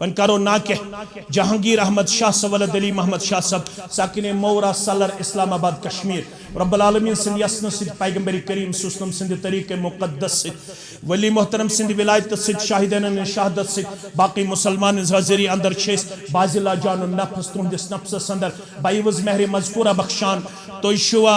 One करो ना के जहांगीर अहमद शाह सवलद अली मोहम्मद शाह सब साकिने मौरा सलर इस्लामाबाद कश्मीर रब्बुल आलमीन सिंध यसन सिंध पैगंबर करीम सुसनम सिंध तरीके मुकद्दस सिंध वली मोहतरम सिंध विलायत सिंध शाहिदन शहादत सिंध बाकी मुसलमान हाजिरी अंदर छेस बाजिला जान नफ्स तुंदिस नफ्स अंदर बाइवज महर मजकूरा बख्शान तो शुआ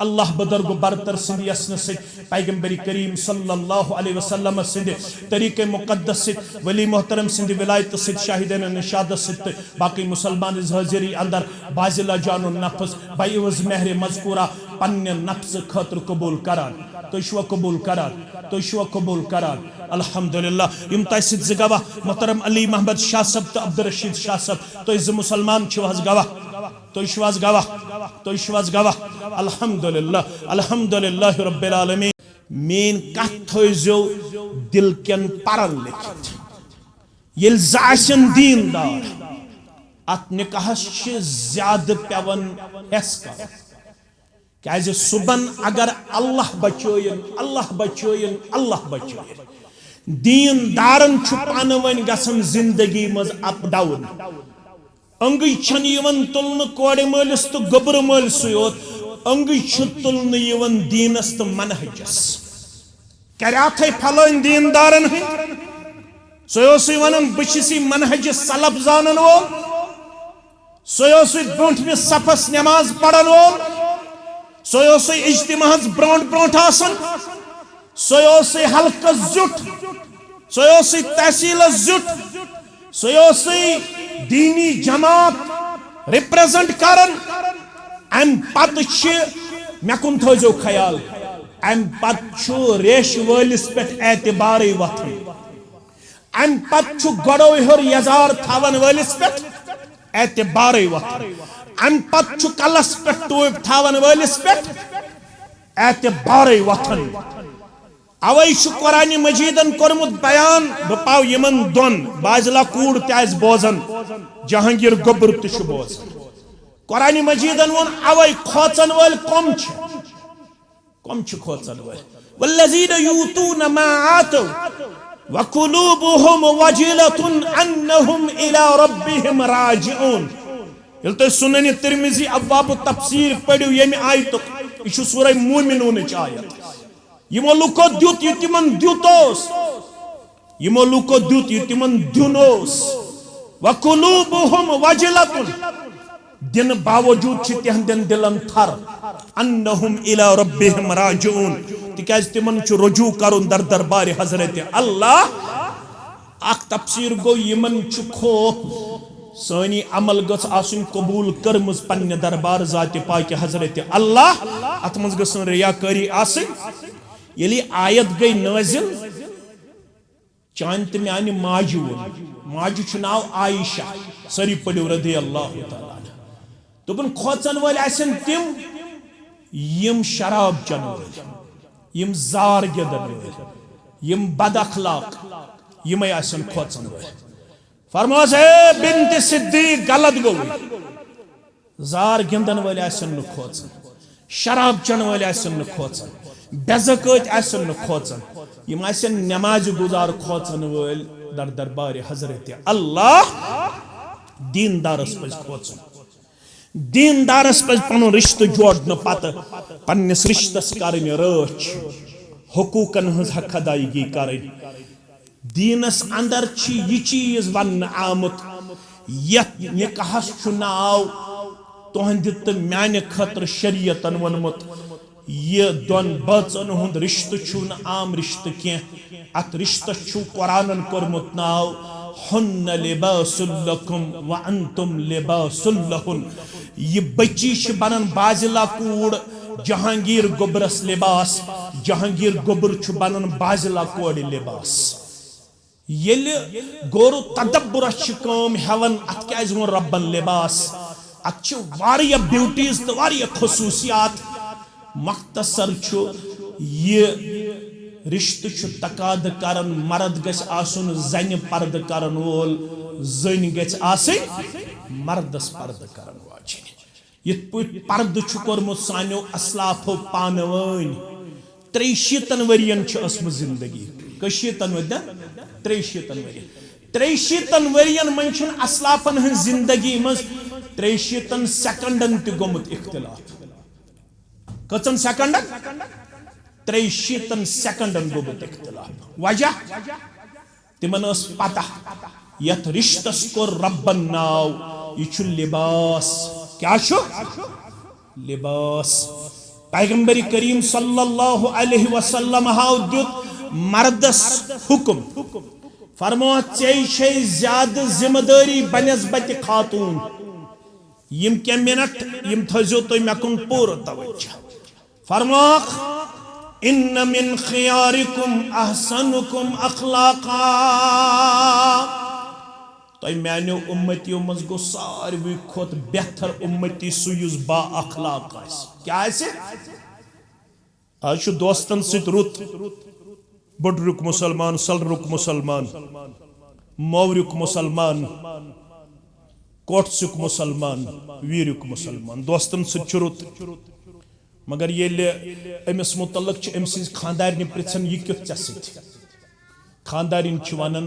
अल्लाह बदरगु बरतर सिंध यसन सिंध पैगंबर करीम सल्लल्लाहु अलैहि वसल्लम सिंध तरीके मुकद्दस सिंध वली मोहतरम सिंध विलायत सिंध शाहिदन शहादत सिंध बाकी मुसलमान हाजिरी अंदर बाजिला जान नफ्स बाइवज महर मजकूरा पन्ने नफ्स खतर कबूल करान तो शुआ कबूल करान तो शुआ कबूल करान अल्हम्दुलिल्लाह यम तसिद जगवा मोहतरम अली मोहम्मद शाह सब तो अब्दुल रशीद शाह सब तो इज मुसलमान छवाज गवा तो शुवाज गवा तो शुवाज गवा अल्हम्दुलिल्लाह अल्हम्दुलिल्लाह रब्बिल आलमीन मेन कथ थोइजो दिल केन परन लिखित येल जाशन दीनदार अत निकाहस ज्यादा पेवन हेस कर क्या सुबन अगर अल्लाह बचोयन अल्लाह बचोयन अल्लाह बचोयन दीनदारन पान वन गसन जिंदगी मज अप डाउन अंगई छन यवन तुलन कोड़े मलिस तो गबर मल सुयोत अंगई छ तुलन यवन दीनस तो मनहजस कर्याथे फलन दीनदारन सोयोसी वनन बचिसी मनहज सलब जानन वो सोयोसी ब्रोंठ में सफस नमाज पढ़न वो सोयोसी इज्तिमाहस ब्रोंठ ब्रोंठ आसन सोयोसी हल्का जुट सोयोसी तहसील जुट सोयोसी दीनी जमात रिप्रेजेंट करन अम पत मे कुन थो ख्याल अम पत रेश वलिस पे एतबार वथन अम पत गड़ो हर यजार थवन वलिस पे एतबार वथन अम पत कलस पे टूब थवन वलिस पे एतबार वथन अवै कुरान मजीदन कोरमुत बयान बह पाव यमन दोन बाजला कूड़ तज बोजन जहांगीर गोबर तह बोजन कुरान मजीदन वोन अवै खोचन वल कम खोचन वल वल्लज़ीना यूतूना मा आतौ व कुलूबुहुम वजिलतुन अन्नहुम इला रब्बिहिम राजिऊन यल तो सुनन तिरमिजी अब्वाब तफसीर पढ़ियो यम आयत यह सूरह मोमिनून आयत यमो लुको द्युत युतिमन द्युतोस यमो लुको द्युत युतिमन द्युनोस व कुलूबुहुम वजिलतुन दिन बावजूद छ तिहंदन दिलन थर अन्नहुम इला रब्बिहिम राजिऊन तिकाज तिमन छ रुजू करुन दर दरबार हजरत अल्लाह अख तफसीर गो यमन छ खौफ सानी अमल गस आसुन कबूल करमज पन्ने दरबार जात पाक हजरत अल्लाह अत मज गसन रियाकारी आसिन यली आयत गई नाजिल चान तो म्यान माजु माजु छ नाव आयशा सरी पड़ो रदी अल्लाह तआला दोपन खोचन वल आसन तिम यम शराब चन वल यम जार गिदन वल यम बद अखलाक यम आसन खोचन वल फरमास है बिन्त सिद्दीक गलत गो जार गिंदन वल आसन न खोचन शराब चन वल आसन न खोचन बेज़कत आसन न खोचन यम आसन नमाज गुजार खोचन वल दर दरबार हजरत अल्लाह दीनदारस पज खोचन दीनदारस पज पन रिश्त जोड़न पत पन्निस रिश्तस करन रच हुकूकन हज हक अदायगी करन दीनस अंदर छी यह चीज वन आमुत यत निकाहस छु नाव तुहंद तो म्यान खतर शरीयतन वनमुत यह दोन बचन हुंद रिश्त छु न आम रिश्त के अत रिश्त छु कुरानन कोरमुत नाव हुन्न लिबासुल लकुम व अंतुम लिबासुल लहुन यह बच्ची छ बनन बाजिला कूड़ जहांगीर गोबरस लिबास जहांगीर गोबर छु बनन बाजिला कोड़ लिबास येल गोरु तदब्बुर काम हेवन अत क्या रब्बन लिबास अत वारिया ब्यूटीज तो वारिया खसूसियात मख्तसर यह रिश्त तकाद करन मर्द गछ आसुन जन पर्द करन वोल जन गछ आसिन मर्दस पर्द करन वाजिन यथ पट पर्द कोरमुत सानो असलाफो पानवन 63 वरियन असम जिंदगी कशीतन वदन 63 वरियन 63 वरियन मन असलाफन हन जिंदगी मज 63 सेकंडन त गोमुत इख्तिलाफ कचन सेकंडन 63 सेकंडन गोमुत इख्तिलाफ वजह तिमन पता यथ रिश्तस को रब्बन नाव यह लिबास क्या लिबास पैगंबर करीम सल्लल्लाहु अलैहि वसल्लम हाउ दुत मर्दस हुक्म फरमो चे ज्यादा जिम्मेदारी बनस्बत खातून यम क्या मिनट यम थो तुम मकुन पूर तवज्जो फरमो इन्न मिन खियारिकुम अहसनुकुम अखलाका तो मानो उम्मतियों मज गो सारवी खोत बेहतर उम्मती सुयुस बा अखलाक क्या आज दोस्तन सत रुत बडरुक मुसलमान सलरुक मुसलमान मौरुक मुसलमान कोटसुक मुसलमान वीरुक मुसलमान दोस्तन सत रुत मगर ये अमिस मुतलक अम्स खानदारन पृछन यह क्युत चे सत खानदारिन वनान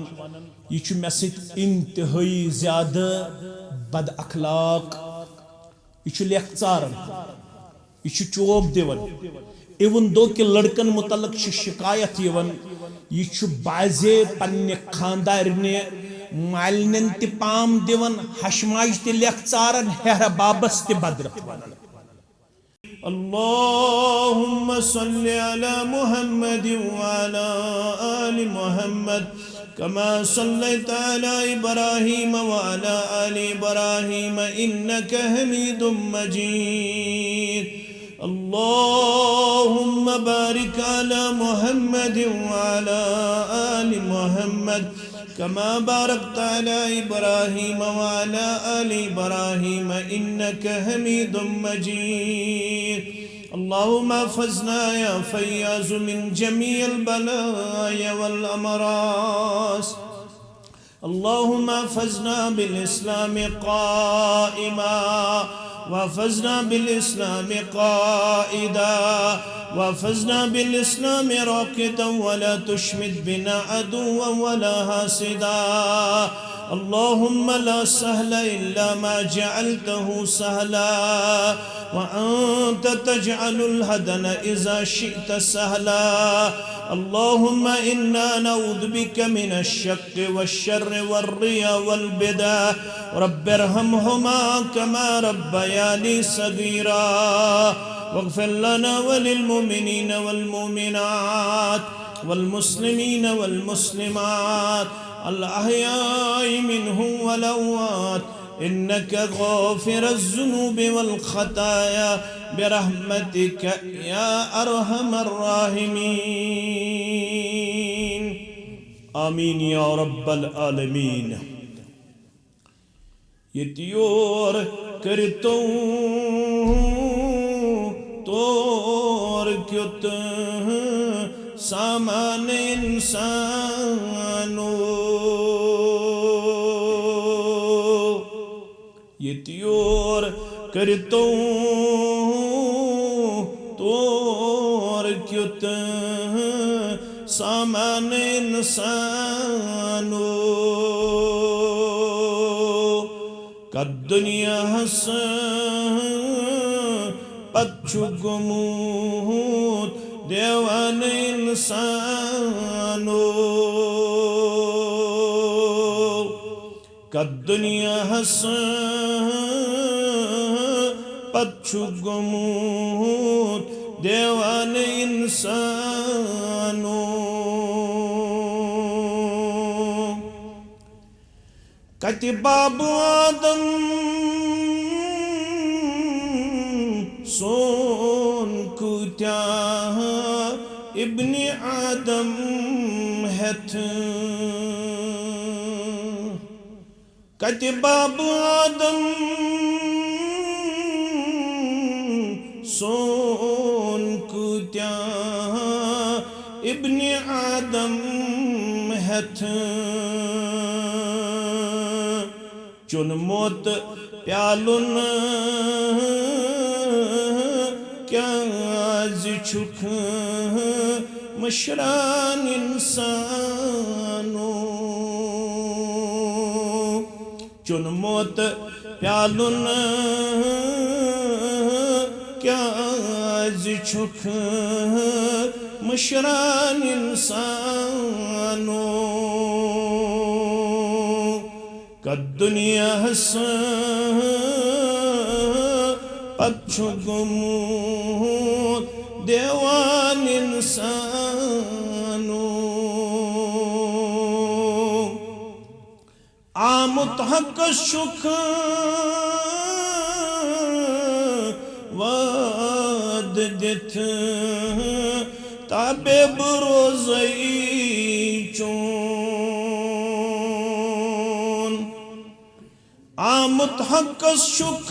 यह मे सत इंतहाई ज्यादा बद अखलाक यह लेखचारन यह चोब दिवन इवन दो कि लड़कन मुतलक शिकायत यह बाजे पन्ने खानदारने मालिन त पाम दिवन हशमाज त लेखचारन हेर बाबस त बदरत वनान अल्लाहुम्मा सल्लि अला मुहम्मद व अला आलि मुहम्मद कमा सल्लैता अला इब्राहीम व अला आलि इब्राहीम इन्नका हमीदुम मजीद अल्लाहुम्मा बारिक अला मुहम्मद व अला आलि मुहम्मद कमा बारकता अला इब्राहीम व अला आलि इब्राहीम इन्नका हमीदुम मजीद अल्लाहुम्मा फज़ना या फय्याज़ मिन जमीइल बलाया वल अमरास अल्लाहुम्मा फज़ना बिल इस्लाम क़ाइमा वफ़ज़ना बिल इस्लाम क़ाइदा वफ़ज़ना बिल इस्लाम राक़िदा वला तुशमित बिना अदुव्वा वला हासिदा अल्लाहुम्मा ला सहला इल्ला मा जअलतहु सहला व अंत तजअलुल हज़न इज़ा शिअता सहला अल्लाहुम्मा इन्ना नऊज़ु बिका मिनश शक्क वश्शर्रि वर्रिया वल बिदा रब्बिरहमहुमा कमा रब्बयानी सगीरा वग़फ़िर लना वलिलमुमिनीन वल्मुमिनात वल्मुस्लिमीन वल्मुस्लिमात अल अहयाइ मिनहुम वल अमवात इन्नका गाफ़िरुज़्ज़ुनूब वल ख़ताया बिरहमतिका या अरहमर राहिमीन आमीन या रब्बल आलमीन यतियोर करतो तोर क्युत सामान इंसानो यतियोर करतो तोर क्युत सामान इंसानो कद दुनिया हस पच्चु गुमूत देवान इंसानो कद दुनिया हस पच्चु गुमूत देवान इंसानो कति बाबू आदम सोन कुत्या इब्ने आदम हथ कति बाबू आदम सोन कुत्या इब्ने आदम हथ चुन मोत प्यालुन क्या छुख मशरान इंसानो चुनमोत प्यालुन क्या छुख मुशरान इंसानो कद दुनिया हस पच्छु गुमू देवान इंसानो आमुत हक सुख वाद दिथ ताबे बरोज़ई चून आमुत हक सुख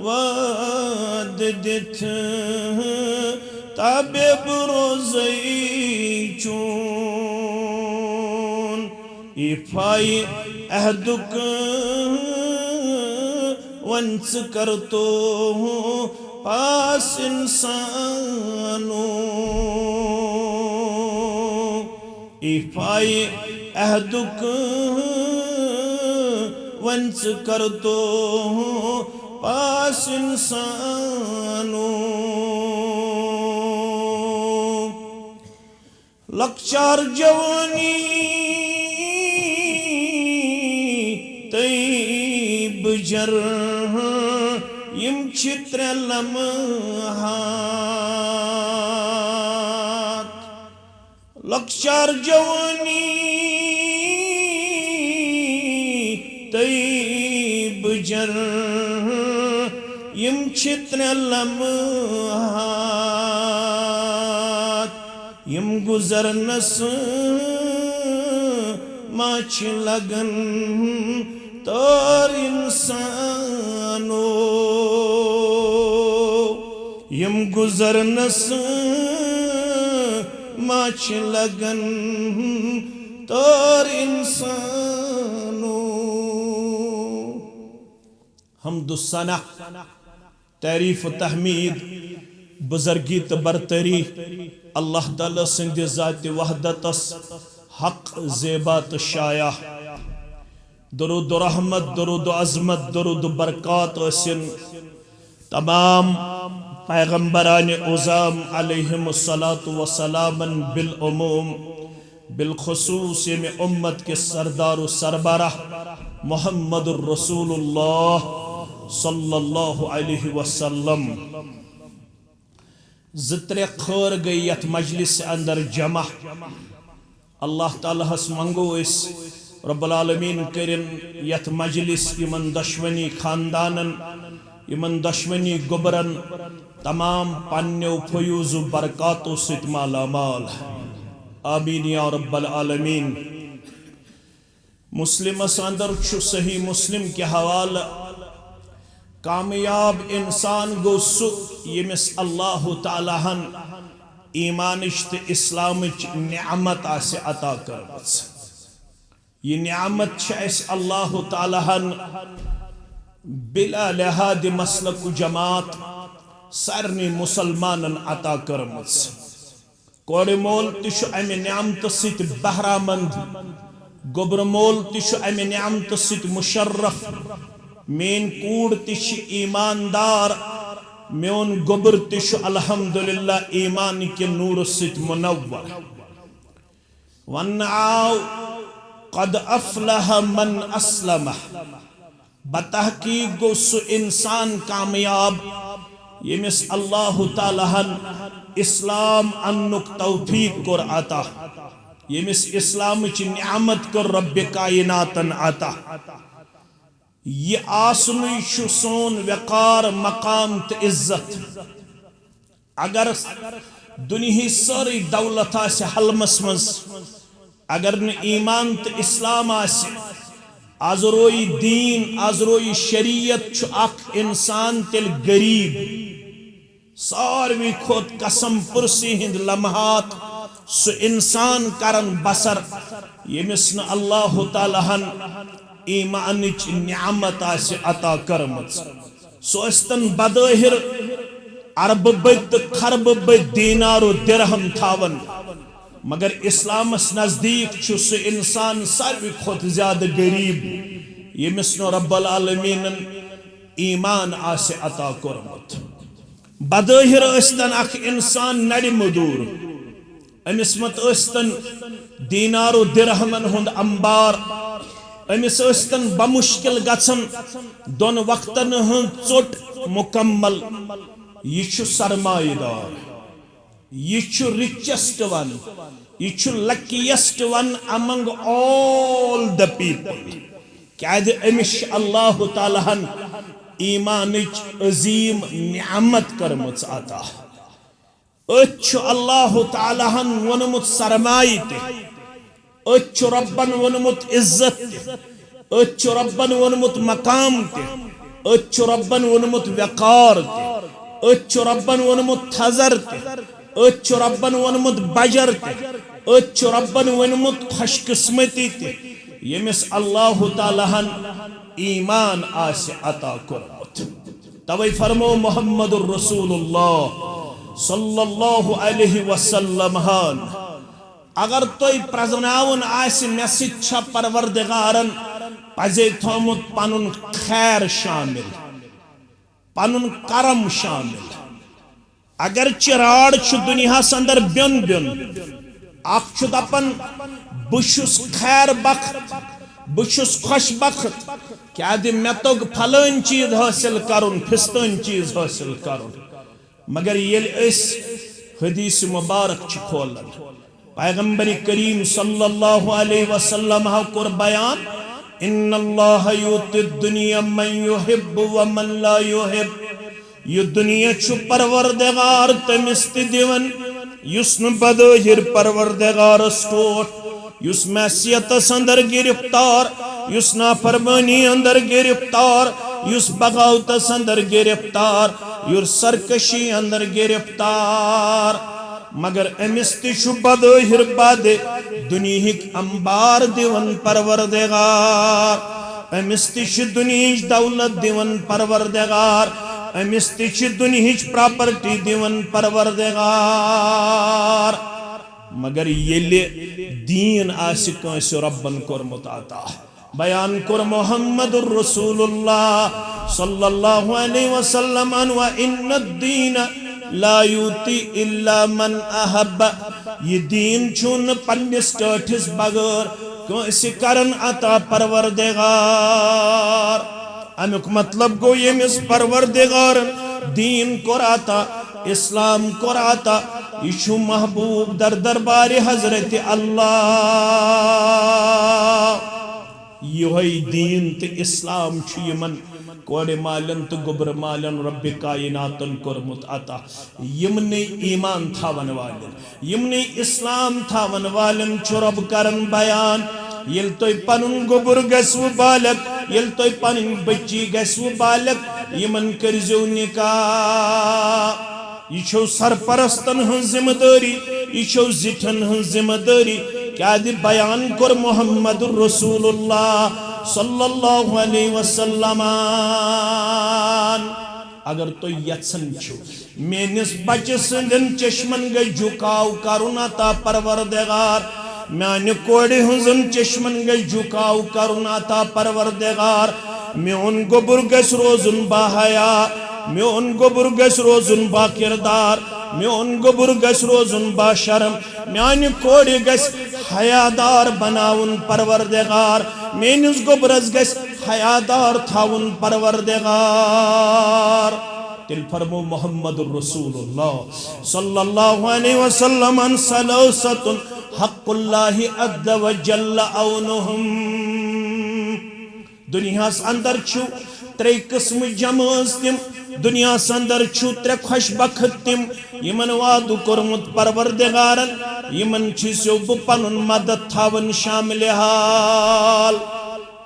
वाद दिथ ताबे बरोज़ई चून इफाई अहदुक वंस कर तो पास इंसानो इफाई अहदुक वंस कर तो पास इंसानो लक्चार जवानी तैब जर यम चित्र लम्हात लक्चार जवानी तैब जर यम चित्र लम्हात यम गुजरनस माच लगन तोर इंसानो यम गुजरनस माच लगन तोर इंसानो हमदुस्सना तारीफ तहमीद बुजर्गी तो बरतरी अल्लाह ताला सिंध ज़ात वहदतस हक ज़ेबात शाया दरूद रहमत दरूद अज़मत दरूद बरक़ात असिन तमाम पैगम्बरान उज़ाम अलैहिमुस्सलातु वस्सलामन बिलउमूम बिलखुसूस में उम्मत के सरदार व सरबराह मुहम्मदुर रसूलुल्लाह सल्लल्लाहु अलैहि वसल्लम ज़ित्रे खर गई यथ मजलिस अंदर जमा अल्लाह ताला हस मंगो इस रब्बुल आलमीन करिन यथ मजलिस इमन दशवनी खानदानन इमन दशवनी गुबरन तमाम पन्यो फयूज़ बरकातों सित मालामाल आमीन या रब्बुल आलमीन। मुस्लिम अंदर सही मुस्लिम के हवाला कामयाब इंसान गो सु यमिस अल्लाह ताला हन ईमानिश तो इस्लामिच नियामत आसे अता करमच ये नियामत अल्लाह ताला हन बिला लिहाद मसलक जमात सारनी मुसलमानन अता करमच कोड़ मोल तिश अमे नियामत सित बहरामंद गोबर मोल तिश अमे नियामत सित मुशर्रफ मेन कूड़ तिश ईमानदार मेन गोबर तिश अल्हम्दुलिल्लाह ईमान के नूर सित मुनव्वर वन्नाउ कद अफलह मन अस्लम बतहकीक गो सु इंसान कामयाब यमिस अल्लाह ताला हन इस्लाम अन्नुक तौफीक कोर आता यमिस इस्लाम ची नियामत कोर रब्ब कायनातन आता ये आसमी सोन वकार मकाम त इज्जत अगर दुनिया सारी दौलत आसे हलमस मज अगर न ईमान त इस्लाम आसे आज रोई दीन आज रोई शरीयत छु अख इंसान तिल गरीब सारवी खोत कसम पुरसी हिंद लम्हात सु इंसान करन बसर यमिस न अल्लाह ताला हन ईमानिच नियामत आसे अता करमच सोस्तन बदहिर अरब बद खरब बद दीनार दिरहम थावन मगर इस्लामस नजदीक सह इंसान सारी खुद ज्यादा गरीब यमिस नो रब्बुल आलमीन ईमान आसे अता कोरमुत। बदहिर अस्तन अख इंसान नड़ मदूर अमिस मत अस्तन दीनारो दिरहमन हुंद अंबार अमिस अस्तन बमुश्किल गछन दोन वक्तन हुंद चोट मुकम्मल यह सरमाएदार यह रिचेस्ट वन यह luckiest one among all the people क्या अमिश अल्लाह तालाहन ईमानिच अजीम नियामत करमच अता अल्लाह तालाहन वोनमुत सरमाई ते रब्बन वोनमुत इज्जत रब्बन वोनमुत मकाम ते रब्बन वोनमुत वकार ते रब्बन वोनमुत थजर ते रब्बन वोनमुत बजर ते रब्बन वोनमुत खुशकिस्मती ते यमिस अल्लाह तालाहन ईमान आसे अता कोरमुत। तवै फरमो मुहम्मदुर रसूलुल्लाह सल्लल्लाहु अलैहि वसल्लम हान अगर तोय प्रजनावन आसि मे सित परवरदिगारन पजे थोमुत पनुन खैर शामिल पनुन करम शामिल अगर चिराड़ दुनियास अंदर ब्योन ब्योन अख दपन बुशुस खैर बख्त बुशुस खुश बख्त क्या मे तोग फलन चीज हासिल करुन फिस्तन चीज हासिल करुन मगर हदीस मुबारक खोलन पैगंबर करीम सल्लल्लाहु अलैहि वसल्लम कोर बयान इन्नल्लाह युति दुनिया मन युहिब्बु व मन ला युहिब यह दुनिया छु परवरदिगार तमिस ते दिवन युस न बदहिर परवरदिगार टोट युस मैसियतस अंदर गिरफ्तार युस नाफरमानी अंदर गिरफ्तार युस बगावतस अंदर गिरफ्तार युस सरकशी अंदर गिरफ्तार मगर अमिस छु बदहिर बादे दुनिहिक अंबार दिवन परवरदिगार अमिस छु दुनिहिच दौलत दिवन परवरदिगार अमिस छु दुनिहिच प्रॉपर्टी दिवन परवरदिगार मगर येले दीन आसि कांसि रब्बन कोरमुत अता बयान कोर मुहम्मदुर रसूलुल्लाह सल्लल्लाहु अलैहि वसल्लम व इन्न दीन ला युति इल्ला मन अहब ये दीन छुन पन्निस टठिस बगर कांसि करन अता परवरदिगार अमुक मतलब गो यमिस परवरदिगार दीन कोर अता इस्लाम कोर अता यह महबूब दर दरबार हजरत अल्लाह यह दीन तो इस्लाम यमन कोड़े मालन तो गुबर मालन रब्बे कायनातन कोरमुत अता यमने ईमान थावन वालन यमने इस्लाम थावन वालन रब करन बयान यल तोय पनुन गुबर गसव बालक यल तोय पनुन बच्ची गसव बालक यमन करजो निकाह यह सरपरस्तन हज जिम्मेदारी यह जिठन हज जिम्मेदारी क्या बयान कोर मुहम्मदुर रसूलुल्लाह सल्लल्लाहु अलैहि वसल्लम अगर तो यत्सन छु मेनिस बच्चे संदन चश्मन गई झुकाव करुन अता परवरदिगार म्यान कोड़े हजन चश्मन गई झुकाव करुन अता परवरदिगार म्योन गोबर गस रोजुन बाहया म्योन गोबर गस रोजुन बा किरदार म्योन गोबर गस रोजुन बा शर्म म्यान कोड़े गस हयादार बनाउन परवरदिगार मेनिस गोबरस गस हयादार थाउन परवरदिगार तिल फरमो मुहम्मदुर रसूलुल्लाह सल्लल्लाहु अलैहि वसल्लम अन सलासतुन हक़्क़ुल्लाहि अज़्ज़ व जल्ल औनुहुम दुनियास अंदर छु त्रे किस्म जमाज तिम दुनिया अंदर छु त्रे खुशबख्त तिम यमन वादु कोरमुत परवरदिगारन यमन छिसो पनुन मदद थावन शामिल हाल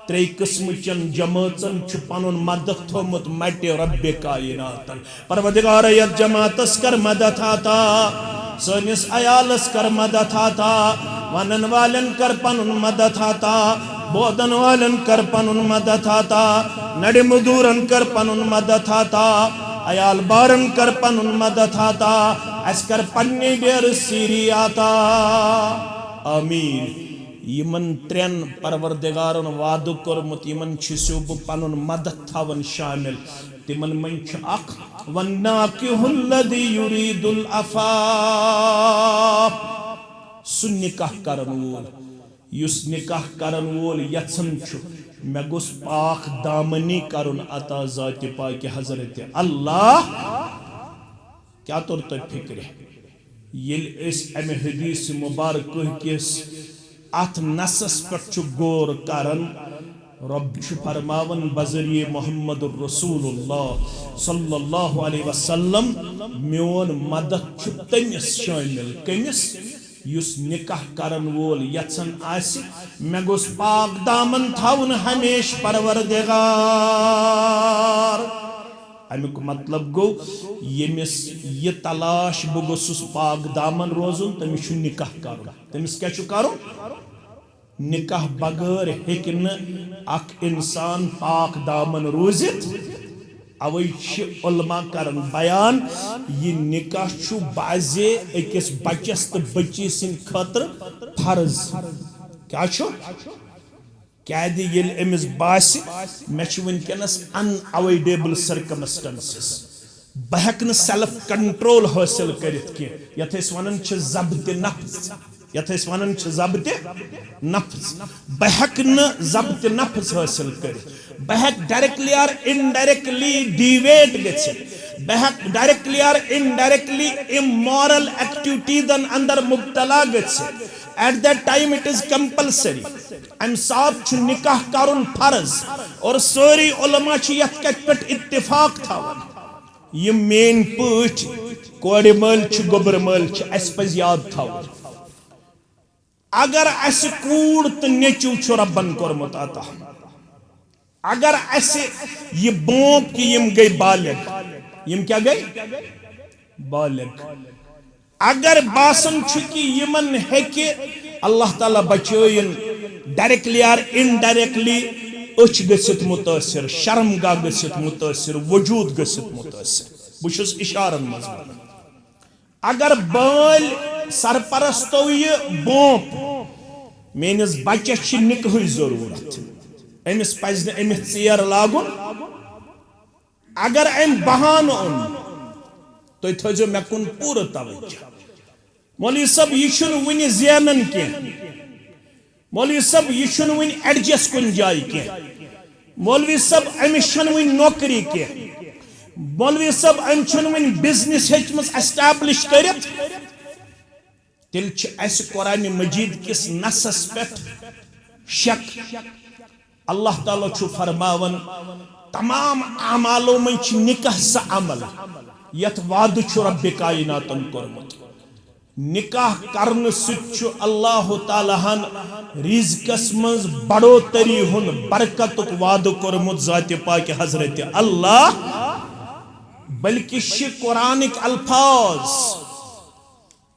त्रे किस्म चन जमातन छु पनुन मदद थोमुत मटे रब्बे कायनातन परवरदिगार यत जमातस कर मदद आता सनिस अयालस कर मदद आता वनन वालन कर पनुन मदद आता बोधन वालन कर पनुन मदद आता नडे मजदूरन कर पनुन मदद आता अयाल बारन कर पनुन मदद आता अस्कर पन्ने डेर सीरियाता आमीन यमन त्रेन परवरदिगारन वादु कोरमुत यमन छिसु ब पनुन मदद थावन शामिल तिमन मन छ अख वन्नाकिहुल्लदी युरीदुल अफाफ सु निकाह करन वोल युस निकाह करन वोल यछन छु मे गोस पाक दामनी करन अता जाति पाक हजरत अल्लाह क्या तौर तो फिक्र ये अमे हदीस मुबारक किस अथ नसस पे गौर करन रब फरमावन बजरिए मोहम्मद रसूलुल्लाह सल्लल्लाहु अलैहि वसल्लम मोन मदद तमिस शामिल कमिस युस निकाह करन वोल यछन आसि मे गोस पाक दामन थावन हमेश परवरदिगार अमुक मतलब गो यमिस ये तलाश बह गोसुस पाक दामन रोजुन तमिस निकाह करुन तमिस क्या करुन निकाह बगैर हेक अख इंसान पाक दामन रोजित अवै उलमा करन बयान ये निकाह बाजे अकिस बच्चस तो बच्ची सिंद खतर फर्ज क्या कैद येल अमिस बासि मे वनकस अनअवॉइडेबल सर्कमस्टेंसेस बह हेक सेल्फ कंट्रोल हासिल करित कह यथ वनान ज़ब्त नफ्स यथ वनान ज़ब्त नफ्स बह हेक ज़ब्त नफ्स हासिल कर बह हेक डायरेक्टली और इनडायरेक्टली डिवेट गच्छित बह हेक डायरेक्टली और इनडायरेक्टली इमोरल एक्टिविटीजन अंदर मुब्तला गच्छित at that time it is compulsory and साथ निकाह करुन फर्ज और सारी उलमा यथ कत पे इत्तिफाक थावन ये मेन पट कोड़ मल गोबर मल अस पज याद थावन अगर अस कूड़ तो नेचू रबन कोरमुत अता अगर अस ये बोंप कि यम गई बालिग यम क्या गई बालिग अगर बासन कि यमन हेके अल्लाह ताला बचोयन डायरेक्टली और इनडायरेक्टली अच गसित मुतासिर शर्मगा गसित मुतासिर वजूद गसित मुतासिर बुशुस इशारन मज अगर बाल सरपरस्तो ये बोंप मेनिस बच्चस छ निकाह जरूरत अमिस पज अमिस चेर लागुन अगर अम बहान ओन तो थो मे कुन पूरा तवज्जो मौलवी सब यह वन जेनन कह मौलवी सब यह वन एडजस्ट कुन जाय कह मौलवी सब अमिस वन नौकरी कह मौलवी सब अम वन बिजनेस हेचमस एस्टैब्लिश कर तिल कुरान मजीद किस नसस पे शक अल्लाह ताला फरमावन तमाम अमालों में निकाह सा अमल यथ वाद रब्बे कायनातन कोरमुत निकाह करन सु अल्लाह ताला हन रिज़्क़स मज बढ़ोतरी हुन बरकतुक वाद कोरमुत ज़ाते पाक हजरत अल्लाह बल्कि कुरानिक अल्फाज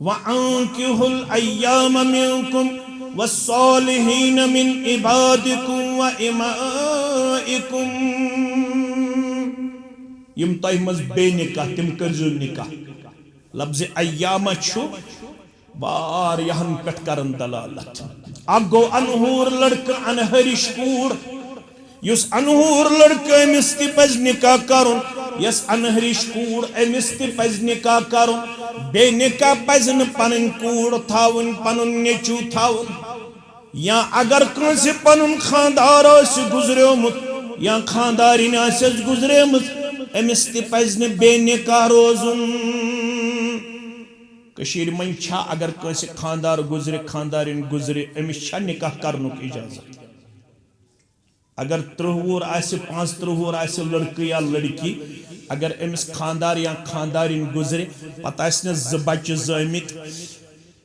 वअंकिहुल अय्याम मिनकुम वस्सालिहीन मिन इबादिकुम व इमाइकुम यम तह मज बे निकाह तिम कर्जु निकाह लफ्ज़ अय्यामा छु वारियाहन पेट करन दलालत अब गो अनहूर लड़का अनहरिश कूड़ युस अनहूर लड़का अमिस ति पज निकाह करुन यस अनहरिश कूड़ अमिस ति पज निकाह करुन बे निकाह पज न पनन कूड़ थावन पनुन नेचू थावन या अगर कंसे पनुन खानदार से गुजरेमुत या खानदारिन आसे गुजरेमुत अमिस ति पज न बे निकाह रोजुन कशीर मन छा अगर कंसे खानदार गुजरे खानदारिन गुजरे अमिस छा निकाह करनुक इजाजत अगर 30 वोर आसे 35 वोर आसे लड़के या लड़की अगर अमिस खानदार या खानदारिन गुजरे पता आसने ज बच्चे ज़ामित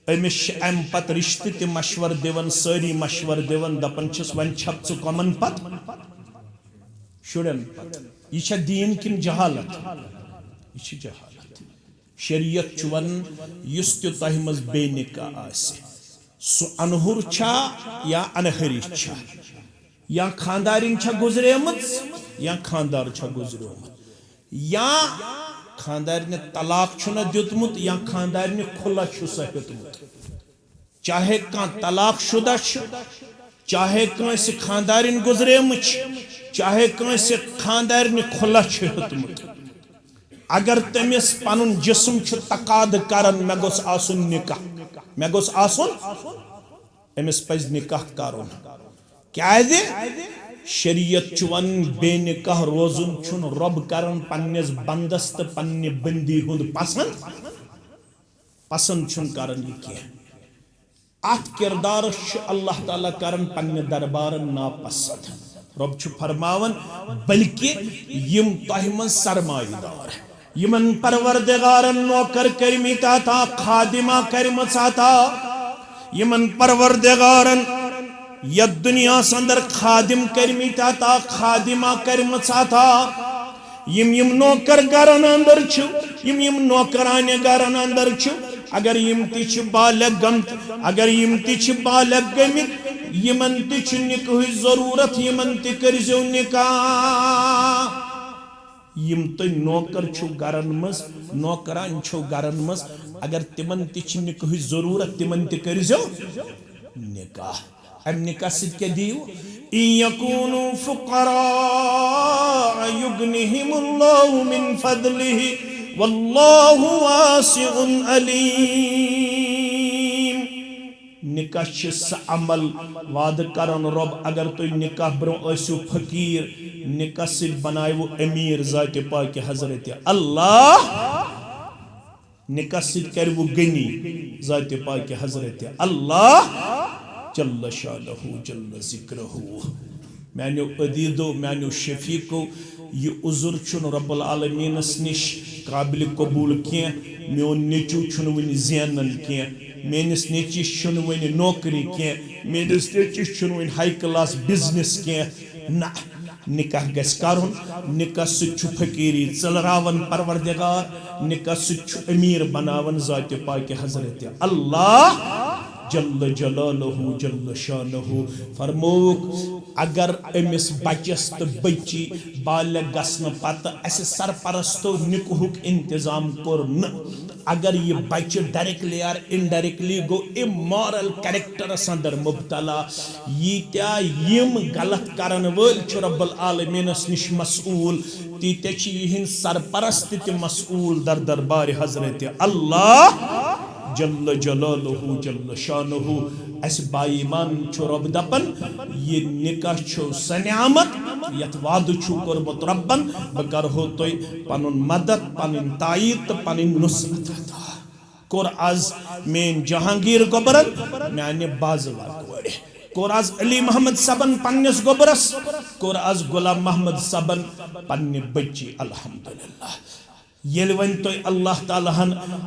अमिस अम पत रिश्ते ते मशवर दिवन सारी मशवर दिवन दपन छस वन छप च कमन पत शुरन यह छ दीन किन जहालत यह छ जहालत शरीयत चुवन युस ते तह मज बेनिका आसे सु अनहुर छा या अनहरी छा या खानदारिन छा गुजरेमत या खानदार छा गुजरेमत या खानदार ने तलाक छुना दितमुत या खानदार ने खुला छुसा हेतमुत चाहे का तलाक शुदा चाहे कंस खानदारिन गुजरेम चाहे कंस खानदार ने खुला हेतमुत अगर तमिस पनुन जिस्म तकाद करन मे गोस आसुन निकाह मे गोस आसुन अमिस पज निकाह करुन क्या शरीयत वन बेनिकाह रोजुन छुन रब करन पन्निस बंदस तो पन्ने बंदी हुंद पसंद छुन करन ये अत किरदार अल्लाह ताला करन पन्ने दरबार नापसंद रब छु फरमावन बल्कि यम तह मन सरमायेदार यमन परवरदिगारन नौकर करमिता था खादिमा करमसा था यमन परवरदिगारन यह दुनिया अंदर खादिम करमिता था खादिमा करमसा था यम नौकर गरन अंदर छु यम नौकरान गरन अंदर छु अगर यम ति बालग गमत अगर यम ति बालग गमित यमन ति निकाह जरूरत यमन ति करजो निकाह यम तो नौकर छु गरन मज नौकरान छु गरन मज अगर तिमन ति निकाह जरूरत तिमन ति करजो निकाह अब निकाह सिद्ध क्या दियो इयकुनु फुकरा युगनिहिमुल्लाहु मिन फदलिहि वल्लाहु वासिउन अलीम निकाह स अमल वाद करन रब अगर तो निकाह ब्रो असु फकीर निकाह सिद्ध बनायो अमीर जात पाक हजरत अल्लाह निकाह सिद्ध कर वो गनी जात पाक हजरत अल्लाह जल्ल शानहु जल्ल जिक्रहु मानो अदीदो मानो शफीको ये उजुर छुन रब्बुल आलमीनस निश काबिल कबूल किया मोन नेचू छुन वन ज़ैनन किया मेनिस नेचिस छुन वन नौकरी किया मेनिस नेचिस छुन वन हाई क्लास बिजनेस किया ना निकाह गस करुन निकाह सु फकीरी चलरावन परवरदिगार निकाह सु अमीर बनावन जात पाक हजरत अल्लाह जल्ल जलालहु जल्ल शानहु फरमोक अगर अमिस बचस तो बची बालग गसन पत अस सरपरस्तो निकाहुक इंतजाम कोर न अगर ये बच्चे डायरेक्टली और इनडायरेक्टली गो इमोरल कैरेक्टर अंदर मुबतला यीत्या यम गलत करन वल छु रब्बुल आलमीनस निश मसऊल तीते छि यहिन सरपरस्त ते मसऊल दर दरबार हजरत अल्लाह जल्ल जलालहु जल्ल शानहु अस बाईमान छु रब दपन ये निकाह छु सनियामत यत वाद छु करबत रब्बन बकर हो तो पनुन मदद पनुन तायीद पनुन नुसरत कोर आज मेन जहांगीर गोबरन माने बाजला कोड़े कोर आज अली मोहम्मद सबन पन्नस गोबरस कोर आज गुलाम मोहम्मद सबन पन्ने बच्ची अल्हम्दुलिल्लाह ये वन तो अल्लाह ताला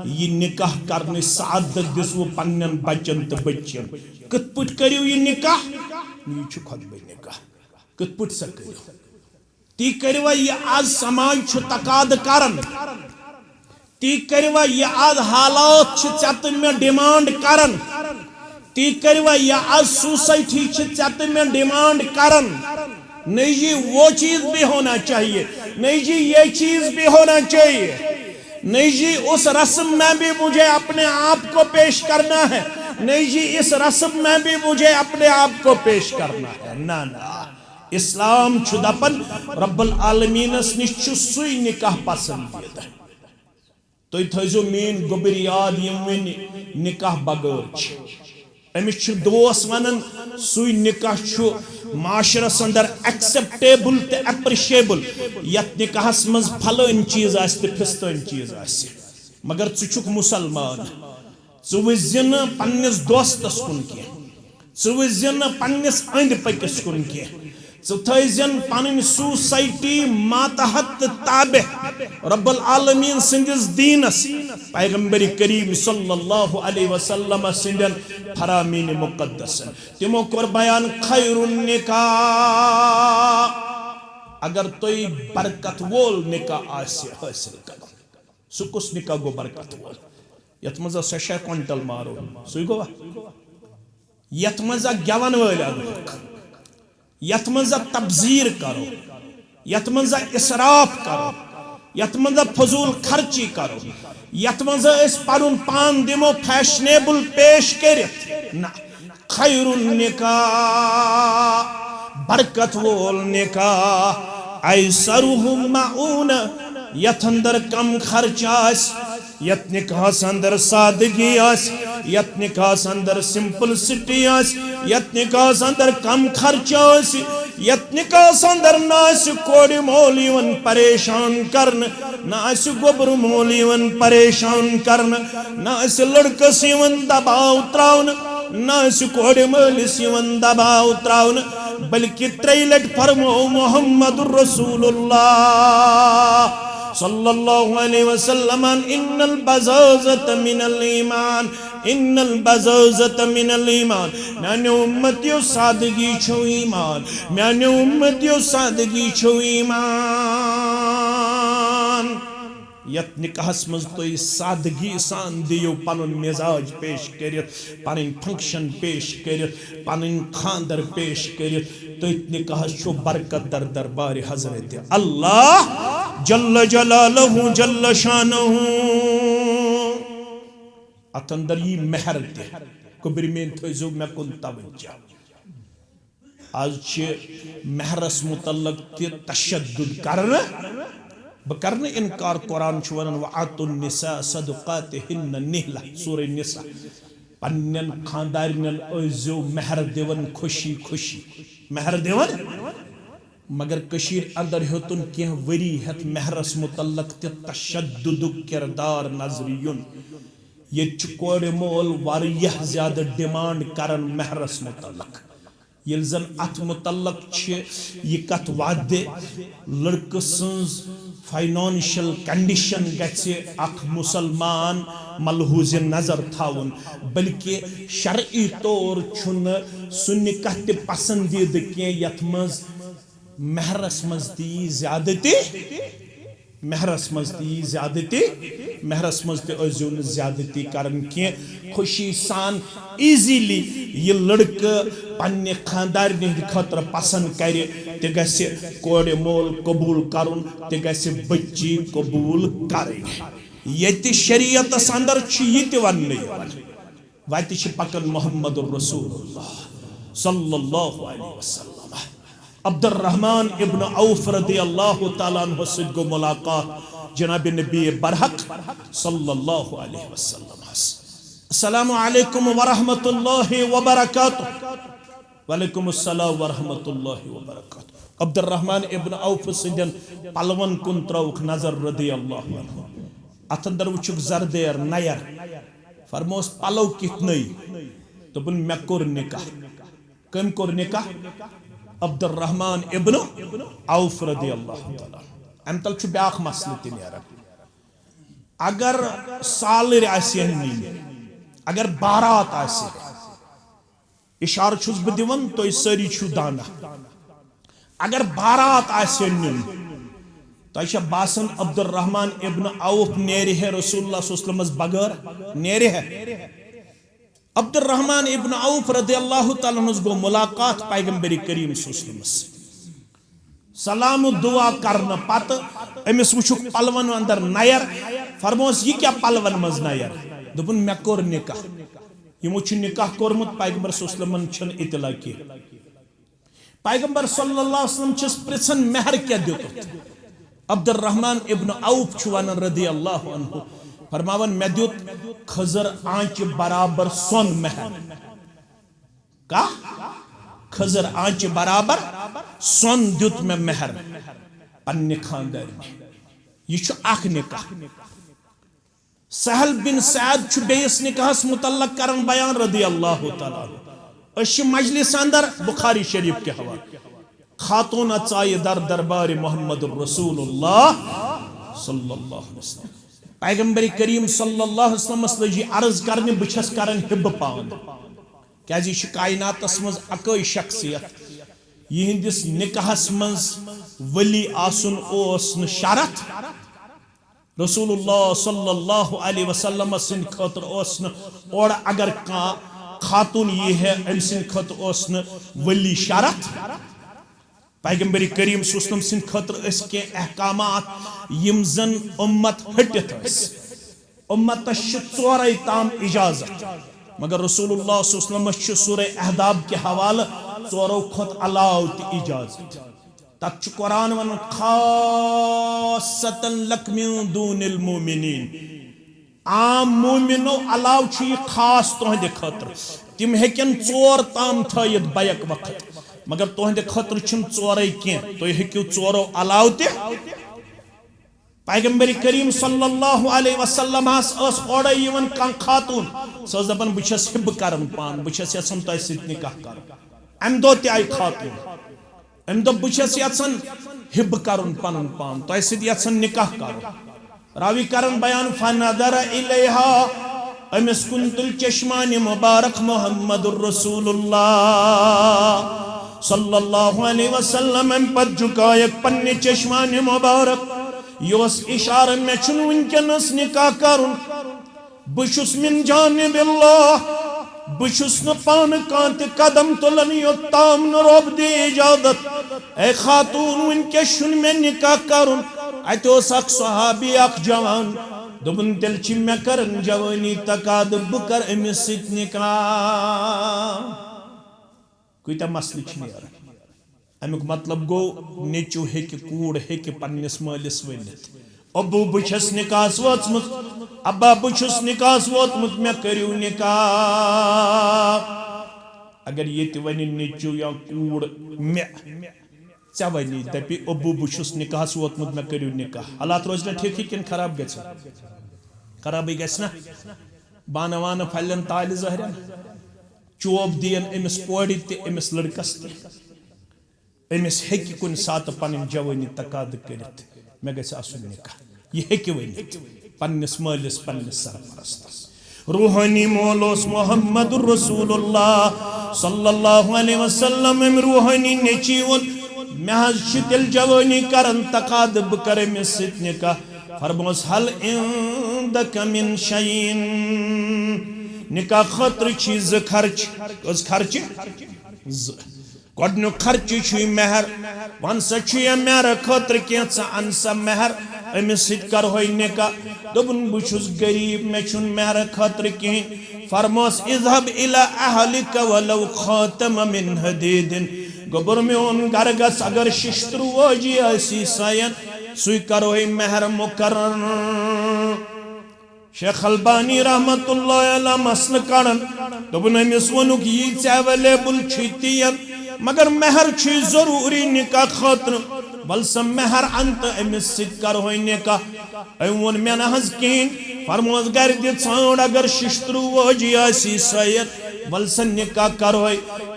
ये निकाह करने सादत दिसव पन्न बचन तो बच्चन कत पुट करियो ये निकाह ये छु खतबे निकाह कत पुट स करियो ती करवा ये आज समाज छु तकाद करन ती करवा ये आज हालात छु चत में डिमांड करन ती करवा ये आज सोसाइटी छु चत में डिमांड करन नहीं जी वो चीज भी होना चाहिए नहीं जी ये चीज भी होना चाहिए नहीं जी उस रस्म में भी मुझे अपने आप को पेश करना है नहीं जी इस रस्म में भी मुझे अपने आप को पेश करना है ना ना इस्लाम छुदपन रब्बुल आलमीनस निश सुई निकाह पसंदीदा तो थो मेन गोबर याद यम निकाह बगैर अमिस दोस वन सुई निकाह माशरस अंदर एक्सेप्टेबल तो एप्रिशिएबल यत निकाहस मज फलन चीज तो फिस्तन चीज मगर चुक मुसलमान वजन पन्निस दोस्तस कुन कह वजन पन्निस अंद पकिस कुन कह थन पन सोसाइटी मातहत ताबे रब्बुल आलमीन सिंदिस दीनस पैगंबर करीम सल्लल्लाहु अलैहि वसल्लम सिंदन फरामीन मुकद्दस तिमो कोर बयान खैरुन निकाह अगर तोय बरकत वोल निकाह आसे हासिल कर सुकुस निकाह गो बरकत वोल यत मजा 6 क्विंटल मारो सुई गोवा यत मजा गवन वल यत मजा तबजीर करो यत मजा इसराफ करो यत मज फजूल खर्ची करो, यत मज पन पान दिमो फैशनेबल पेश करित ना। खैरुन निकाह बरकत वोल निकाह ऐसरुहु मऊन, यथ अंदर कम खर्चा, यत निकाहस अंदर सादगी आस, यत निकाहस अंदर सिंपलिसिटी आस, यत निकाहस अंदर कम खर्चा आस, यत निकाहस अंदर ना कोड़ मोल यवन परेशान करन, ना गोबर मोल यवन परेशान करन, ना लड़कस यवन दबाव त्रावन, ना कोड़ मोलिस यवन दबाव त्रावन, बल्कि त्रैलट फरमो मुहम्मदुर रसूलुल्लाह सल्लल्लाहु अलैहि वसल्लम, इन्नल बज़ाज़त मिनल ईमान, इन्नल बज़ाज़त मिनल ईमान। म्याने उम्मतियों सादगी छो ईमान, म्याने उम्मतियों सादगी छो ईमान। यत निकाहस मज तुम सादगी सान दियो पनुन मिजाज पेश करित, पन फंक्शन पेश करित, पन खानदर पेश करित, तथ निकाहस छो बरकत दर दरबार हजरत अल्लाह जल्ल जलालहु जल्ल शानहु। अत अंदर यी मेहर ते कुब्र में थो मे कुन तवज्जो। आज मेहरस मुतल्लक ते तशद्दुद करन, बह कर इनकार। कुरान वन वआतुन निसा सदक़ातिहिन्न निहला, सूरह निसा। पन्नन खानदारिनन ओजो मेहर दिवन खुशी खुशी मेहर दिवन, मगर कशीर अंदर हेतुन कह वरी हेत मेहरस मुतल्लक ते तशद्दुद किरदार नजरियुन। ये कोड़ मोल वारियाह ज्यादा डिमांड करन मेहरस मुतल्लक। ये जन अत मुतल्लक यह कत वादे लड़क सज फाइनेंशियल कंडीशन गछि अख मुसलमान मलहूज नजर थाउन, बल्कि शरई तौर छुन सुन कत पसंदीद के यथ मज मेहरस मज दी ज्यादती, मेहरस मज दी ज्यादती, मेहरस मज तजो न ज्यादती करन के। खुशी सान इजीली ये लड़क पन्ने खानदार खतर पसंद करे ते गसे कोड़े मोल कबूल करुन, ते गसे बच्ची कबूल करे। ये शरीयत अंदर ये वन वत पकन मोहम्मदुर रसूलुल्लाह सल्लल्लाहु अलैहि वसल्लम। अब्दुर्रहमान इब्न औफ रदियल्लाहु ताला अन्हु से गो मुलाकात जनाब नबी बरहक सल्लल्लाहु अलैहि वसल्लम। अस्सलामु अलैकुम व रहमतुल्लाहि व बरकातुहू। वालेकुम अस्सलाम व रहमतुल्लाहि व बरकातुहू। अब्दुर्रहमान इब्न औफ सिंदन पलवन कुन त्रौक नजर रदियल्लाहु अन्हु। अत अंदर वुचुक जरदेर नयर, फरमोस पलव कितने, दोपन मे कोर निकाह। कम कोर निकाह? अब्दुर्रहमान इब्न औफ रदियल्लाहु ताला। अम तल छु ब्याख मसले ते नेरन। अगर सालिर आसे नी, अगर बारात आसे, इशार छुस बह दिवन तो सारी छु दाना। अगर बारात आसे नीन तो बासन अब्दुर्रहमान इब्न औफ नेरे है रसूलुल्लाह सल्लल्लाहु अलैहि वसल्लम बगैर नेरे है। अब्दुर्रहमान इब्न औफ रदियल्लाहु ताला अन्हु गो मुलाकात पैगंबर करीम सल्लल्लाहु अलैहि वसल्लम। सलाम दुआ करने पत अमिस वुचुक पलवन अंदर नयर, फरमोस ये क्या पलवन मज नयर? दोपन मे कोर निकाह। यमो छु निकाह कोरमुत, पैगंबर सल्लल्लाहु अलैहि वसल्लम छन इतला की। पैगंबर सल्लल्लाहु अलैहि वसल्लम छस प्रसन मेहर क्या दियुत? अब्दुर्रहमान इब्न औफ छु वनन रदियल्लाहु अन्हु, फरमावन मे दियुत खजर आंच बराबर सोन मेहर। का? खजर आंच बराबर सोन दियुत मे मेहर पन्ने खानदार में। यह छु अख निकाह। सहल बिन सैद छु बेस निकाहस मुतल्लक करन बयान रदियल्लाहु ताला अन्हु। अश मजलिस अंदर बुखारी शरीफ के हवाले खातून अचाई दर दरबार मोहम्मदुर रसूलुल्लाह सल्लल्लाहु अलैहि वसल्लम। पैगंबर करीम सल्लल्लाहु अलैहि वसल्लम लजी अर्ज करने बछस करन हिब पान, क्या जी कायनातस मज अकै शख्सियत यहंदिस निकाहस मज वली आसुन ओस न शरत। रसूलुल्लाह सल्लल्लाहु अलैहि वसल्लम सिन खतर ओस न और अगर का खातून ये है अम सिन खतर ओस न वली शरत। पैगंबरी करीम सुस्लम सिंह खतर के अहकामात यम जन उम्मत हटित उम्मत चोर ताम इजाजत मगर रसूलुल्लाह सुस्लम सूरह अहदाब के हवाले चोरों खुद अलाव इजाजत तक कुरान वन खासतन लक मिन दूनिल मोमिनीन आम मोमिनो अलाव खास तुहद खतर तिम हेकन चोर ताम थयत बैक वक्त मगर तुहद खतर चोर कह तुम हेकू चोरों अलाव पैगंबर करीम सल्लल्लाहु अलैहि वसल्लम ओर यवन खातून सस दपान बस हिब कर पान बस यसान तुह सत निकाह कर अम दो आई खातून अम दो बस यसान हिब कर पन पान तुह सत निकाह कर रावी करन बयान फनदर इलैहा अमिस कुंतुल चश्मान मुबारक मुहम्मदुर रसूलुल्लाह सल्लल्लाहु अलैहि वसल्लम पर झुकायक पन्ने चश्मान मुबारक योस इशारा में छुन वनकनस निकाह करुन बुशुस मिन जानिबिल्लाह बुशुस न पान कांत कदम तुलन योत्ताम न रोब दे इजाजत ए खातून वनके छुन में निकाह करुन अतोस अख सहाबी अख जवान दोपन तेल मे करन जवानी तकाद बह कर अमिस सत निकाह कूत मसल अमुक मतलब गो नेचू हेकि कूड़ हेकि पन्निस मालिस वनित अबू बस निकास वोचमुत अब्बा बस निकास वोतमुत मे करियो निकाह अगर ये वन नेचू या कूड़ मे चे वनी दपि अबू बस निकास वोतमुत मे करियो निकाह हालात रोज ना ठीक किन खराब गछ खराब गछ ना बाना वाना फलन ताल जहरन चोब दियन अमिस पोड़ ते अमिस लड़कस ते अमिस हेकि कुन सात पन जवानी तकाद करित मे गछ आसुन निकाह यह हेकि वनित पन्निस मालिस पन्निस सरपरस्तस रूहानी मौलोस मुहम्मदुर रसूलुल्लाह सल्लल्लाहु अलैहि वसल्लम रूहानी नेचीवन महज तेल जवानी करन तकाद बह कर अमिस सत निकाह फरमोस हल इंदक मिन शैइन निकाह खतर चीज खर्च उस खर्च गडनु खर्च मेहर वन सा मेहर खतर क्या अन सा मेहर अमिस सत कर निकाह दोपन बहुस गरीब मे मेहर खतर कहें फरमोस इज़हब इला अहलिक वलौ खातम मिन हदीदिन गोबर मोन घर गस अगर शिश्तर वोजी आसी सयन सुई करो मेहर मुकर्रर शेख अलबानी रहमतुल्लाह अलैह मसल कड़न दोपन अमिस वनुक यी अवेलेबल तीन मगर मेहर जरूरी निकाह खतर बल सा मेहर अंत अमिस सत कर निकाह अम वो मे नज कहें फरमोस गर द अगर शिश्तर वोजी आसी सयत बल सा निकाह कर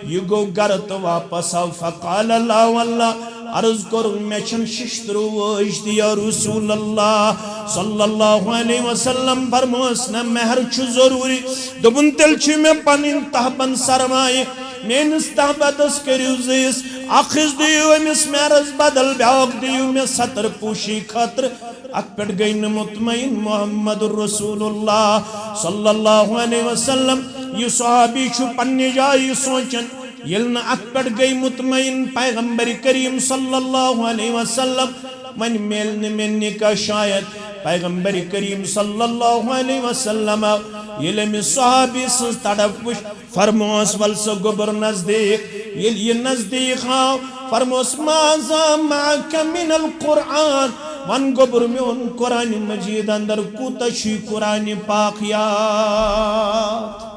यह गो गर तो वापस आव फ़क़ाल ला वल्लाह अर्ज कर मे शिश्तर वोज दिया रसूल अल्लाह सल्लल्लाहु अलैहि वसल्लम फरमोस न मेहर जरूरी दोपन तेल मे पन तहबन सरमाए मेनिस तहबदस करियो जीस अखिस दियो अमिस मेहरस बदल ब्याक दियो मे सतर पूशी खतर अत पे गई न मुतमईन मुहम्मदुर रसूलुल्लाह सल्लल्लाहु अलैहि वसल्लम यह सहाबी पन्ने जाय सोचन ये न अत पे गई मुतमईन पैगंबर करीम सल्लल्लाहु अलैहि वसल्लम मन मेल न मे निकाह शायद पैगंबर करीम सल्लल्लाहु अलैहि वसल्लम ये अमिस सहाबी सज तड़प वुच फरमोस वल सो गोबर नजदीक ये नजदीक आओ फरमोस माज़ा माक मिनल कुरान वन गोबर मोन कुरान मजीद अंदर कूता कुरान पाक याद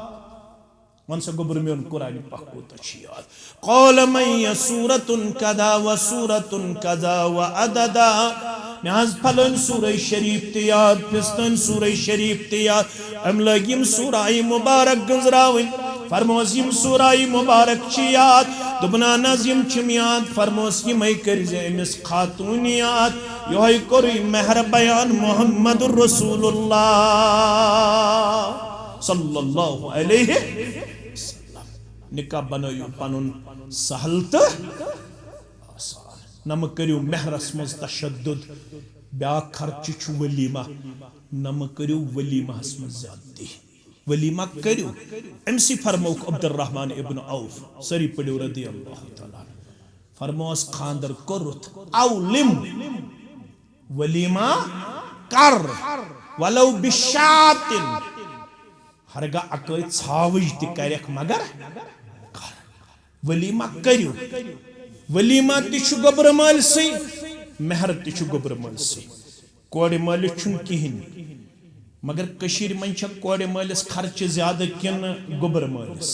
वन सा गोबर मोन कुरान पाक कूता याद क़ौल मैया सूरतुन कदा व सूरतुन कदा व अददा महज फलन सूरह शरीफ ते याद पिस्तन सूरह शरीफ ते याद अम लगिम सूरह मुबारक गंजरावन फरमोस यम सूरह मुबारक याद दुबना नज़िम छिम याद फरमोस यम कर अमिस खातून याद यह कर मेहर बयान मुहम्मदुर रसूलुल्लाह सल्लल्लाहु अलैहि वसल्लम निकाह बनायो पनुन सहल तो नम करियो मेहरस मज तशद्दुद ब्या खर्च वलीमा नम करियो वलीमा मज ज्यादती वलीमा करियो एमसी फरमौक अब्दुर्रहमान इब्न औफ सरी पड़ो रदी अल्लाह तआला फरमोस खानदर कोरुत औलिम वलीमा कर वलो बिशातिन हरगा अकई छावज तक मगर कर वलीमा करू वलीमा तु गोबर माल से मेहर तु गोबर माल से कोड़ माल कहें मगर कशीर मन कोड़ मालिस खर्च ज्यादा किन गोबर मालिस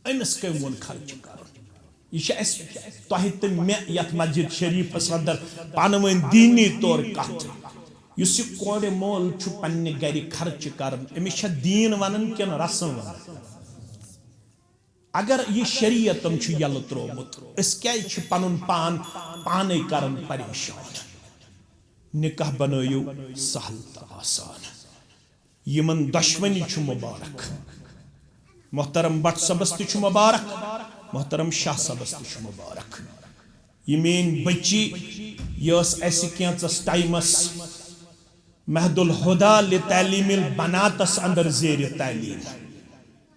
अमिस कम वो खर्च कर यह तो मे यथ मस्जिद शरीफस अंदर पानवन दीनी तौर कथ इस कोड़ मोल पन्ने गर खर्च कर अमिस दीन वन किन रसम वन अगर यह शरीयतम यल त्रोमुत क्या पन पान पाने कर परेशान निकाह बनयु सहल तो आसान यमन दशवनी मुबारक मोहतरम भट्ट सबस तु मुबारक मोहतरम शाह सबस तु मुबारक यह मेन बच्ची यस टाइमस महदुल हुदा ले तालीमिल बनातस अंदर जेर तालीम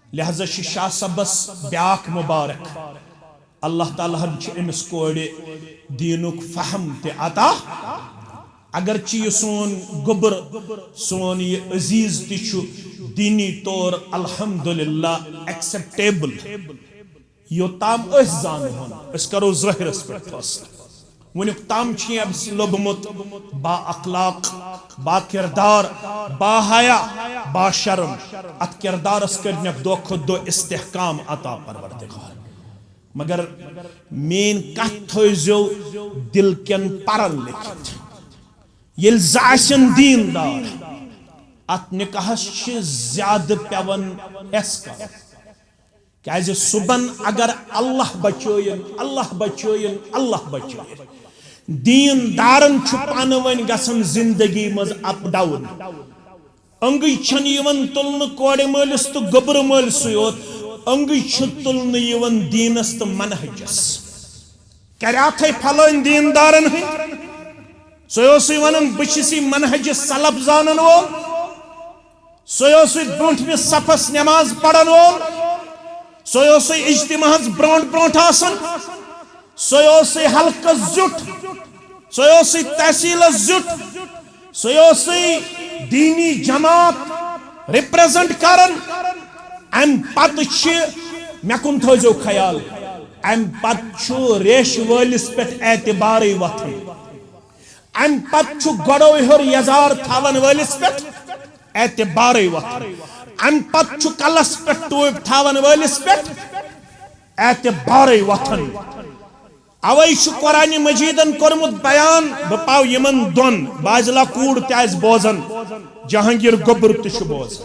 लिहाजा शाह सबस ब्याक मुबारक अल्लाह ताला अमिस कोड़ दीनुक फहम ते अता अगरचे यह सोन गोबर सोन यह अजीज तु दीनी तौर अल्हम्दुलिल्लाह एक्सेप्टेबल योताम जान करो ज़ाहिरस पे फैसला वनुक ताम लोबमुत बा अखलाक बा किरदार बा हया बा शर्म अत किरदारस कर दो खुद दो इस्तेहकाम अता परवरदिगार मगर मेन कथ थो दिल कन परन लिखित ये जासन दीनदार अत निकाहस ज्यादा पेवन एस कर क्या सुबन अगर अल्लाह बचोयन अल्लाह बचोयन अल्लाह बचोयन दीनदारन पान वन गसन जिंदगी मज अप डाउन अंगई छन यवन तुलन कोड़ मालिस तो गोबर मालिस योत अंगई तुलन यवन दीनस तो मनहजस क्या फलन दीनदारन सो वन बी मनहज सलब जानन वोल सो ब्रोह सफस नमाज पढ़न वोल सो इज्तिमाहस ब्रोट ब्रोट सो हल्कस जुट सो तहसीलस जुट सो दीनी जमात रिप्रेजेंट करन अम पत मे कुन थो ख्याल अम पत रेश वलिस पे एतबार वथन अम पत गड़ो हर यजार थावन वलिस पे एतबार वथन अम पत कलस पे टूब थावन वलिस पे एतबार वथन अवै कुरान मजीदन कोरमुत बयान बह पाव यमन दोन बाजला कूड़ तज बोजन जहांगीर गोबर तु बोजन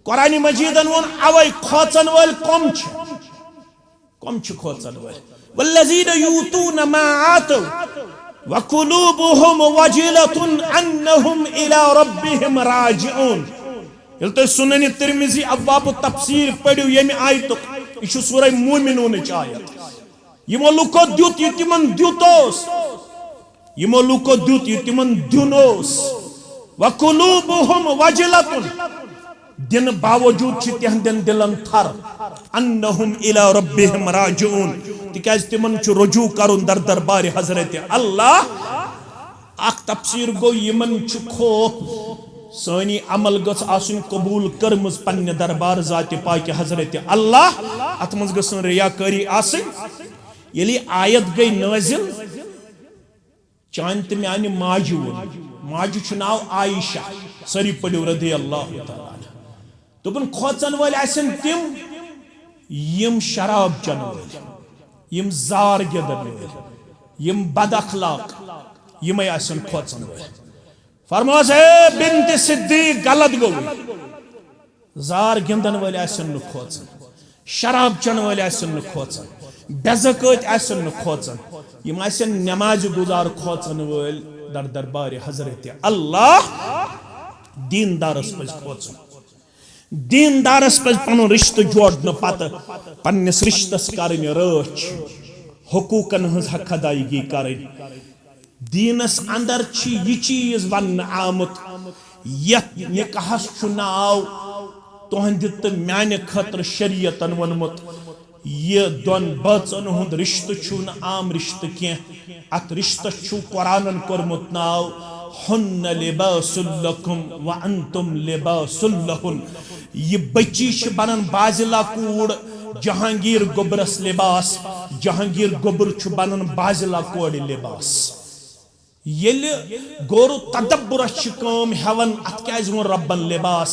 कुरान मजीदन वोन अवै खोचन वल कम खोचन वल वल्लज़ीना यूतूना मा आतौ वकुलूबुहुम वजिलतुन अन्नहुम इला रब्बिहिम राजिऊन यल तो सुनन तिरमिजी अब्वाब तफसीर पढ़ियो यम आयत यह सूरह मोमिनून आयत यमो लुको द्युत यह तिमन द्युतोस यमो लुको द्युत यह तिमन द्युनोस वकुलूबुहुम वजिलतुन दिन बावजूद तिहंदन दिलन थर अन्नहुम इला रब्बिहिम राजिऊन तिकाज तिमन रुजू करुन दर दरबार हजरत अल्लाह अख तफसीर गो यमन खौफ सानी अमल गस आसुन कबूल करमज पन्ने दरबार जात पाक हजरत अल्लाह अत मज गसन रियाकारी आसिन यली आयत गई नाजिल चान तो म्यान माजु माजु नाव आयशा सरी पड़ो रदी अल्लाह दोपन खोचन वल आसन तिम यम शराब चन वल यम जार गिदन वल यम बद अखलाक यम आसन खोचन वल फरमास है बिन्त सिद्दीक गलत गो जार गिंदन वल आसन न खोचन शराब चन वल आसन न खोचन बेज़कत आसन न खोचन यम आसन नमाज गुजार खोचन वल दर दरबार हजरत अल्लाह दीनदारस पज खोचन दीनदारस पज पन रिश्त जोड़न पत पन्निस रिश्तस करन रच हुकूकन हज हक अदायगी करन दीनस अंदर यह चीज वन आमुत यत निकाहस नाव तुहंद तो म्यान खतर शरीयतन वनमुत ये दोन बचन हुंद रिश्त छु न आम रिश्त के अत रिश्त छु कुरानन कोरमुत नाव हुन्न लिबासुल लकुम व अंतुम लिबासुल लहुन। ये बच्ची छ बनन बाजिला कूड़ जहांगीर गोबरस लिबास, जहांगीर गोबर छु बनन बाजिला कोड़ लिबास। येल गोरु तदब्बुर छ काम हेवन अत क्याज वो रब्बन लिबास।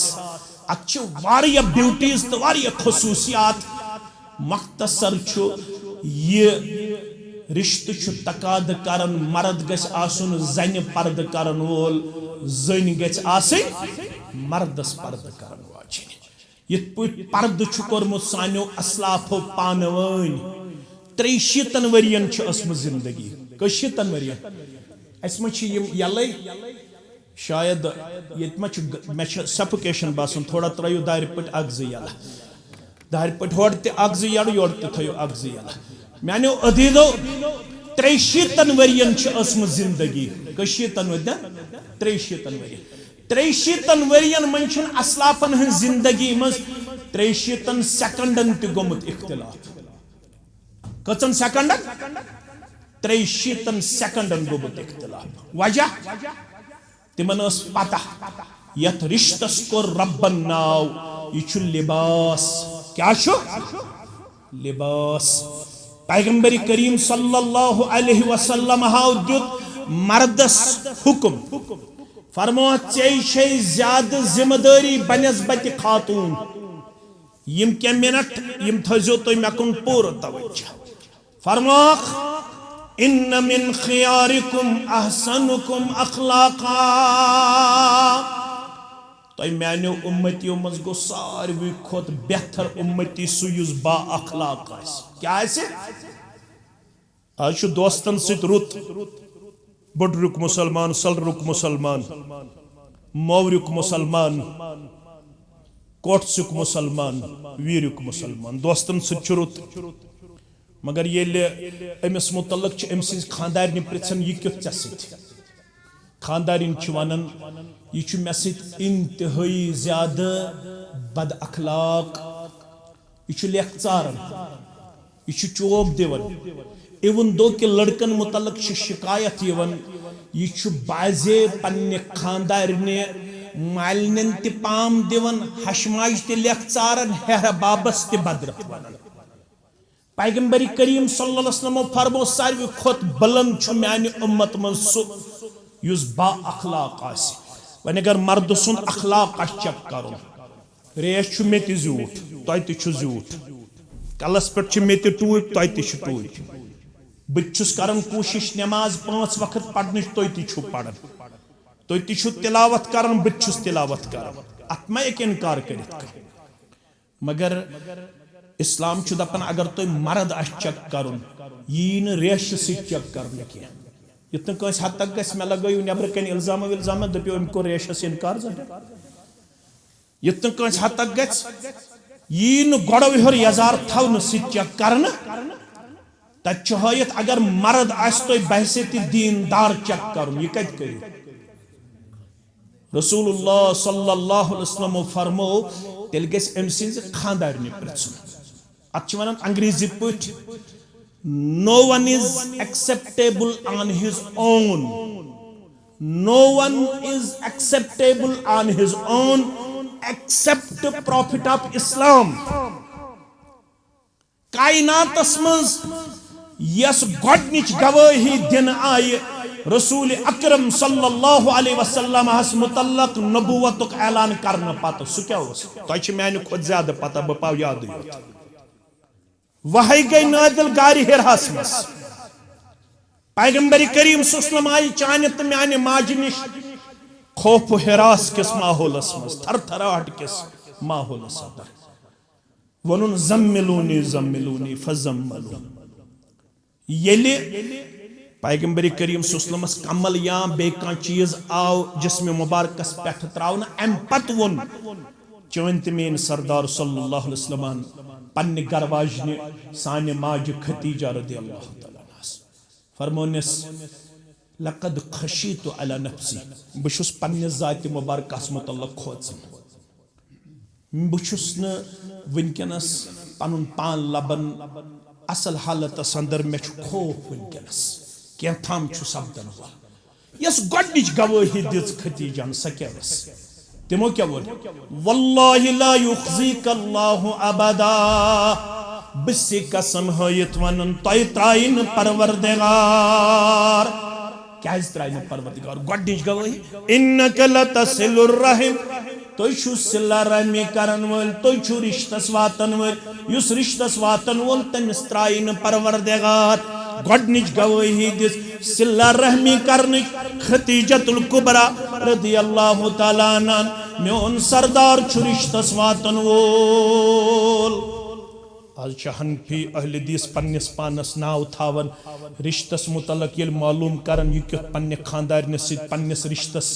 अत छ वारिया ब्यूटीज तो वारिया खसूसियात। मख्तसर छु ये रिश्त छु तकाद करन मर्द गछ आसुन जन पर्द करन वोल, जन गछ आसिन मर्दस पर्द करन वाजिन। यथ पट पर्द छु कोरमुत सान्यो अस्लाफो पानवइन। 63 वरियन छु असम जिंदगी, कशीतन वरियन असम छु यलै शायद यत मे सफोकेशन बासन थोड़ा त्रयो दार पट अगज यला दार पट होड़ ते अगज यड़ योड़ ते थयो अगज यला। मानो अदीदो 63 वरियन छु असम जिंदगी, कशीतन वरियन 63 वरियन। 63 वरियन मन छ अस्लाफन हन जिंदगी मज 63 सेकंडन ते गोमुत इख्तिलाफ। कचन सेकंडन 63 सेकंडन गोमुत इख्तिलाफ। वजह तिमन अस पता यथ रिश्तस को रब्बन नाव ये छु लिबास। क्या छु लिबास। पैगंबरी करीम सल्लल्लाहु अलैहि वसल्लम हाउ दुत मर्दस हुक्म फरमो चे छे ज्यादा जिम्मेदारी बनस्बत खातून। यम के मिनट यम थजो तो मकुन पूर तवज्जो। फरमो इन्न मिन खियारिकुम अहसनुकुम अखलाका। तो मानो उम्मतियों मज गो सारवी खोत बेहतर उम्मती सुयुस बा अखलाक आस। क्या आसे? आज दोस्तन सित रुत बुड्रुक मुसलमान, सलरुक मुसलमान, मौरुक मुसलमान, कोटसुक मुसलमान, वीरुक मुसलमान, दोस्तन सित रुत। मगर ये अमिस मुतल्लक अमि खानदारन पृछन यह क्युत चे सत। खानदारिन वनान यह मे सत इंतहाई ज्यादा बद अखलाक, यह लेख चारन, यह चोब दिवन। इवन दो कि लड़कन मुतल्लक शिकायत यह बाजे पन्ने खानदारने मालिन ते पाम दिवन, हशमाज ते लेख चारन, हेर बाबस ते बदरत वनान। पैगंबरी करीम सल्लल्लाहु अलैहि वसल्लम फरमो सारवी खोत बुलंद छु म्यानि उम्मत मन सु युस बा अखलाक आसि। वने अगर मर्द सुन अखलाक चेक करुन, रेश छु मे ते झूठ तोय ते छु झूठ, कलस पे छु मे ते टूट तोय ते छु टूट, बत छुस करन कोशिश नमाज 5 वक्त पढ़निच तोय ते छु पढ़न, तोय ते छु तिलावत करन बत छुस तिलावत करन। अत मा एक इनकार करित। मगर इस्लाम छु दपन अगर तोय मर्द आस चेक करुन यीन रेश से चेक करने के युत कस हद तक गस मे लगो नबर कन इल्जाम विल्जाम दपो अम को रेश से इनकार युत कस हद तक गस यीन गोड़ विहर यजार थवन से चेक करन तत हयत अगर मर्द आस तोय बहसत दीनदार चेक करुन यह कत करी। रसूलुल्लाह सल्लल्लाहु अलैहि वसल्लम फरमो तेल गस अम सिंज खानदारनि पृछुन। अत वनान अंग्रेजी पट no one is acceptable on his own, no one is acceptable on his own except the Prophet of Islam। कायनातस मज यस गोडनिच गवाही दिन आय रसूल अकरम सल्लल्लाहु अलैहि वसल्लम हस मुतल्लक नबुवतुक ऐलान करने पत सु क्या तोय म्यानि खुद ज्यादा पता बह पाव याद। वही गई नादिल गारि हिरास मस पैगंबरी करीम सल्लल्लाहु अलैहि वसल्लम चाने तो म्यानि माजि निश खौफ हिरास किस माहौलस मस थर थराहट किस माहौलस अंदर वनुन जम्मिलूनी जम्मिलूनी फजम्मलू। येले पैगंबरी करीम सल्लल्लाहु अलैहि वसल्लम कमल या बे कां चीज आव जिस्म मुबारकस पेठ त्रावन अम पत वोन चवंत मेन सरदार सल्लल्लाहु अलैहि वसल्लम पन्ने गरवाजने साने माज खतीजा रदियल्लाहु तआला अन्हा फरमोनिस लक़द खशीतु अला नफ्सी बशुस पन्ने जात मुबारकस मुतल्लक खोजन बशुस न वनकनस पनुन पान लबन असल हालत अंदर मे खौफ वनकस क्या थाम सपदन वल यस गोडनिच गवाही दिज खतीजन स क्या तिमो क्या वोल वल्लाहि ला युखज़ीक अल्लाहु अबदा बिस्सी कसम हयत वनन तय त्राइन परवरदिगार क्या त्राइन परवरदिगार गोडनिच गवाही इन्नक लतसिलुर रहिम तुय छु सिला रहमी करन वल तुय छु रिश्तस वातन वल युस रिश्तस वातन वल तमिस त्राइन परवरदिगार गोडनिच गवाही दिस सिला रहमी करन खतीजतुल कुबरा रदियल्लाहु ताला अन्हा मेन सरदार छु रिश्तस वातन वोल आज हनफी अहल हदीस पन्निस पानस नाव थावन रिश्तस मुतलक ये मालूम करन यह क्यों पन्ने खानदारन सन्निस रिश्तस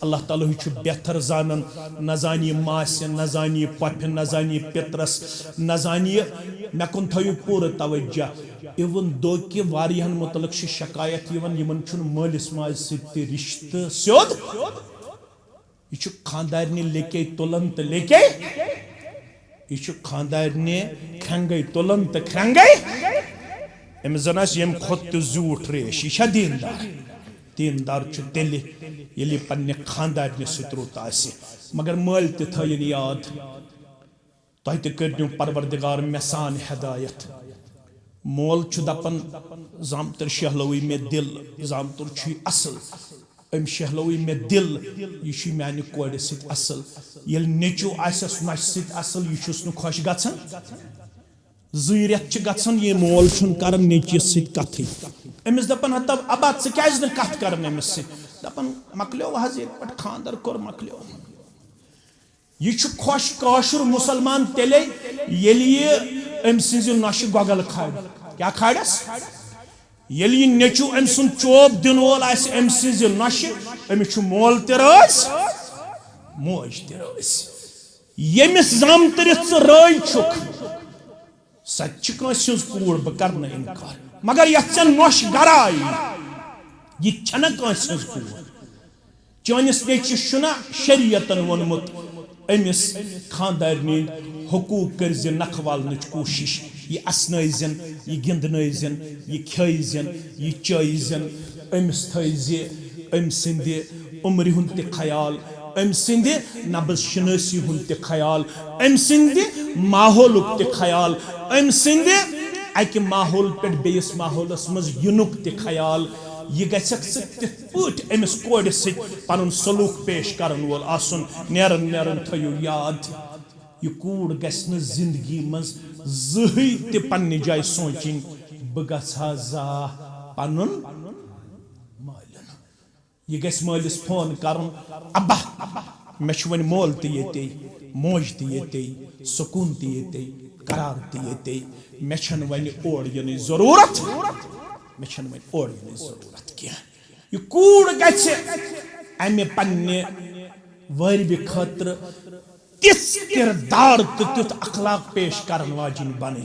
अल्लाह ताला छु बेहतर जानन न जानी मास न जानी पफ न जानी पितरस न जानी मे कुन थयु पूर तवज्जो इवन दो कि वारियन मुतलक शिकायत यमन छु मालिस माज सि रिश्त स्योद यह खानदारनि लेके तुलन तो लेके यह खानदारनि खंगे तुलन तो खंगे अमिस जन यम खुद तो झूठ रेश यह दीनदार दीनदार तेल ये पन्ने खानदारनि सत रुत मगर मल तयन याद तुह तु परवरदिगार मे सान हिदायत मोल दपन जामतर शहलवी मे दिल जामतर असल अम शहलवी मे दिल यह मानि कोड़ सत असल ये नेचू आसस नश सत असल यह खुश गन रेत गन ये मोल कर नेचिस सत कथ अमिस दपन तब अबा क्या कथ कर अमिस दपन मकलो हज ये खानदर कोर मकलो यह खुश काशुर मुसलमान तेले अम सज नश गगल खाड़ क्या खाड़स ये नेचू अम सुन चोप दिन वोल अम सज नश अमिस मोल तस मोज तस यमिस जामतरित राय छुक सच कूड़ बह कर इनकार मगर ये नश गराय यह कूड़ चनिस नेचिस शरीयतन वोनमुत अमिस खानदारनी हकूक कर नख वालन कोशिश यह असनजन यह गिंदनजन यह खेजन यह चयजन अमिस थज अम सद उम्र हुंद त ख्याल अम सद नब्ज शनासी हुंद त ख्याल अम सद माहौलुक त ख्याल अम सद अकि माहौल पे बेस माहौलस मज युनुक त ख्याल यह गसक अमिस कोड़ सन सलूक पेश कर वोल आसन नेरन नेरन थयु याद यह कूड़ गि जिंदगी मज जही त पन्ने जाय सोचिन बह गहा जा पन मालन यह गस मालिस फोन कर अब्बा मे वन मोल त ये मोज त ये सुकून त ये करार त ये मे वन ओर यन जरूरत मे वन ओर यन जरूरत क्या यह कूड़ गमे पन्ने वर्ब खतर तिस किरदार तो तुथ अखलाक पेश कर वाजिन बन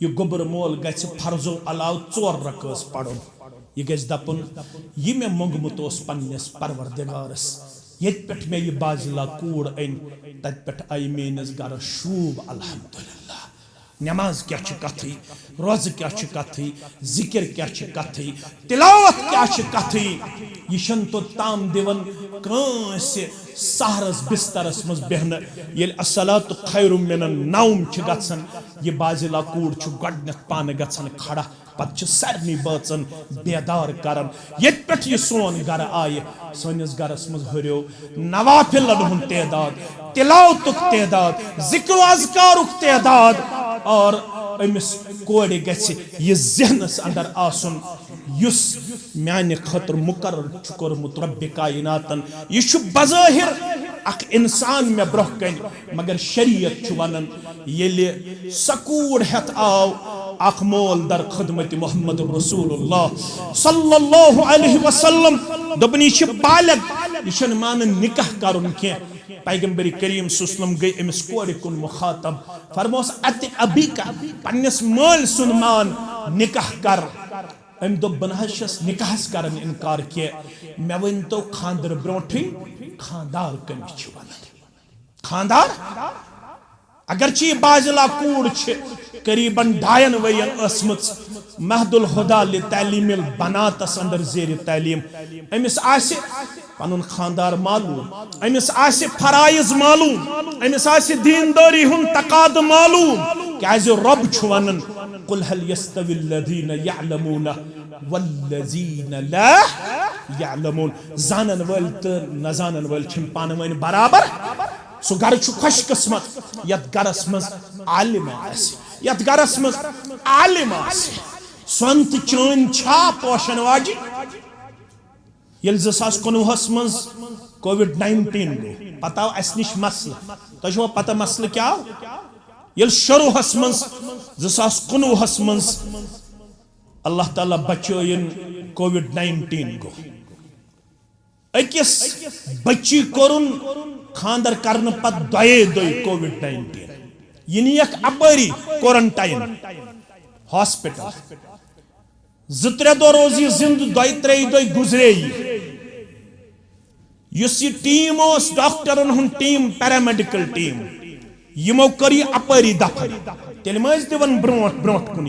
यह गोबर मोल गि फर्जो अलाव 4 रकात पढ़न यह गि दपन यह मे मोंगमुत पन्निस परवरदिगारस ये पे मे यह बाजिला कूड़ अन तत पे आई मेनिस गर शूब अल्हम्दुलिल्लाह नमाज क्या कथ रोज क्या कथ जिक्र क्या कथ तिलावत क्या कथ यह तो ताम दिवन कंस सहरस बिस्तरस मज बेहन ये अस्सलातु खैरुम मिनन नौम गसन यह बाजिला कूड़ गडनथ पान गसन खड़ा पत सारे बचन बेदार करन ये पे यह सोन गर आये सनिस गरस मज हरियो नवाफिलन हुंद तदाद तिलावतुक तदाद जिक्र अज़कारुक तदाद और अमिस कोड़ गि जहनस अंदर आसन युस म्यान खतर मुकर्रर कोरमुत रब्बे कायनातन यह बज़ाहिर अख इंसान मे ब्रोह कन मगर शरीयत वनन येले सकूड़ हेत आव अख मोल दर खदमत मोहम्मद रसूलुल्लाह सल्लल्लाहु अलैहि वसल्लम दोपनी बालग यह मान निकाह करुन क्या पैगंबर करीम सल्लल्लाहु गई अमिस कोड़ कुन मुखातब फरमोस अत अभी का पन्निस माल सुन मान निकाह कर अम दो बनहस निकाहस कर इनकार किए मे वन तो खानदर ब्रोठ खानदार कमिस वन खानदार अगरचे बाजिला कूड़ करीबन 2.5 वरियन असमच महदुल हुदा लि तालीमिल बनातस अंदर जेर तालीम अमिस आसे पनुन खानदार मालूम, अमिस आसे फराइज मालूम, अमिस आसे दीनदारी हुन तकाद मालूम क्याज रब छु वनन कुल हल यस्तविल्लज़ीन यअलमून वल्लज़ीन ला यअलमून। जानन वल त न जानन वल छिन पानवन बराबर। सो घर छु खुश किस्मत यत गरस मज आलिम आसे, यत गरस मज आलिम आसे। स्वंत चोन छा पोषण वाजी ये 2019 मज कोविड-19 गो पता अस निश मसल तो पता मसल क्या ये शुरुहस मज 2019 मज अल्लाह ताला बचोयन कोविड-19 गो। अकिस बच्ची कोरुन खानदर करन पत 2 दोई कोविड-19 यह अपरी क्वारंटाइन हॉस्पिटल 2-3 दो रोज जिंद 2-3 दो गुजरे यह टीम डॉक्टरन हुन टीम पैरामेडिकल टीम यमो कर अपरी दफन तेल मज दिवन ब्रोट ब्रोट कुन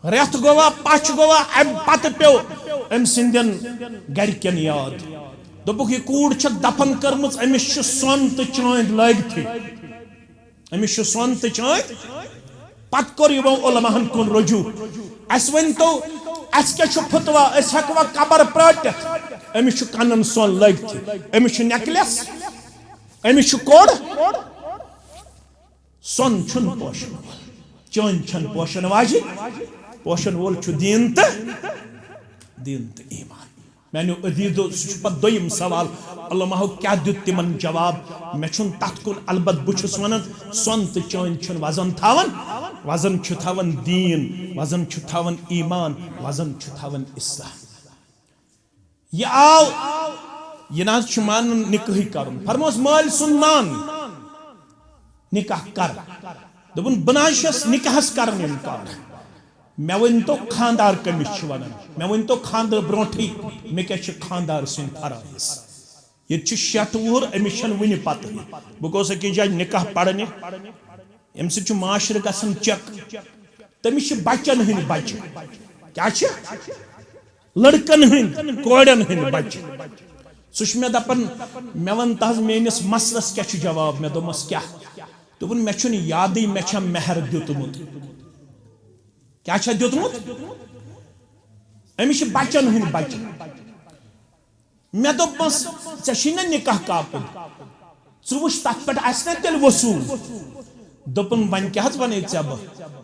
रेत गोवा पच गोवा पत पे अम सिंदन गरकन याद दोपुक यह कूड़ दफन कर्मच अमिस सोन तो चांद लगित अमिस सोन तो चांद पत कोर यमो उलमाहन कुन रुजू अस वन तो अस क्या फतवा अस हकवा कबर पटित अमिस कनन सोन लगित अमिस नेकलेस अमिस कोड़ सोन छुन पोषण वोल चांद छन पोषण वाजी पोषण वोल दीन तो ईमान। मैंने अदीदो सह दोयम सवाल अल्लाह क्या दुत तिमन जवाब मे तथ कुन अलबत बुछुस वन सोन तो चांद वजन थावन वजन थावन दीन वजन थावन ईमान वजन थावन इस्लाम। यह आव यह ना मान निकाह कर फरमोस माल सुन मान निकाह कर दोपन बनाशस निकाहस कर इनकार मे वन तो खानदार कमिस वन मे वन तो खानदार ब्रोठी मे क्या खानदार सुन फराइज ये 6 वुहर अमिस वन पत बह गोस अकिस जाए निकाह पढ़ने अम माशर गसन चक तमिस बचन हंद बच्चे क्या लड़कन हंद कोड़न हंद बच्चे सह मे दपन मे वन तहज मेनिस मसलस क्या जवाब मे दोमस क्या दोपन मे याद मे मेहर दितमुत क्या दितमुत अमिस बचन हंद बच्चे मे दोपस ऐ निकाह काकुन वुच तथ पे तेल वसूल दोपन वन क्या वन ऐ बह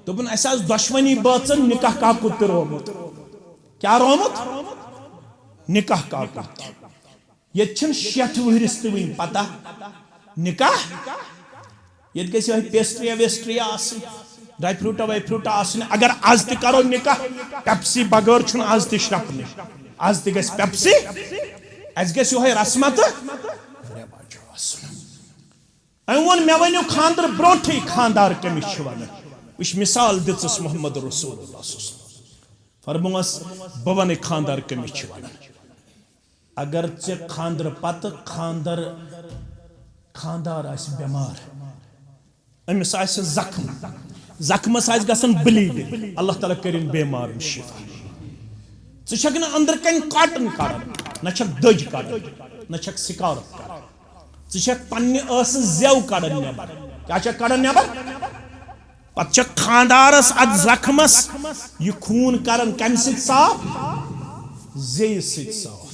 दोपन अस दुश्मनी बाचन निकाह काकुत तो रोमुत क्या रोमुत निकाह काकुत ये 60 वहरिस तो वन पता निकाह ये गई पेस्ट्रिया वेस्ट्रिया ड्राई फ्रूटा वाई फ्रूटा अगर आज तक करो निकाह पेप्सी बगैर आज तक श्रपने आज तक गई पेप्सी अस गई रस्मा तो वन मे वन खानदर ब्रोठे खानदार कमिस वन वह मिसाल दिस मोहम्मद रसूलुल्लाह फरमोस बह वन खानदार कमिस वन अगर चे खानदर पत खानदार बेमार अमिस जख्म जख्मस गसन ब्लीडिंग अल्लाह ताला करिन बेमार शिफा षक न अंदर कन काटन कड़न न दज कड़न न सिकारत कड़न षक पन्ने जेव कड़न नबर क्या कड़न नबर पे खानदारस अत जख्मस यह खून कड़न कम साफ जे साफ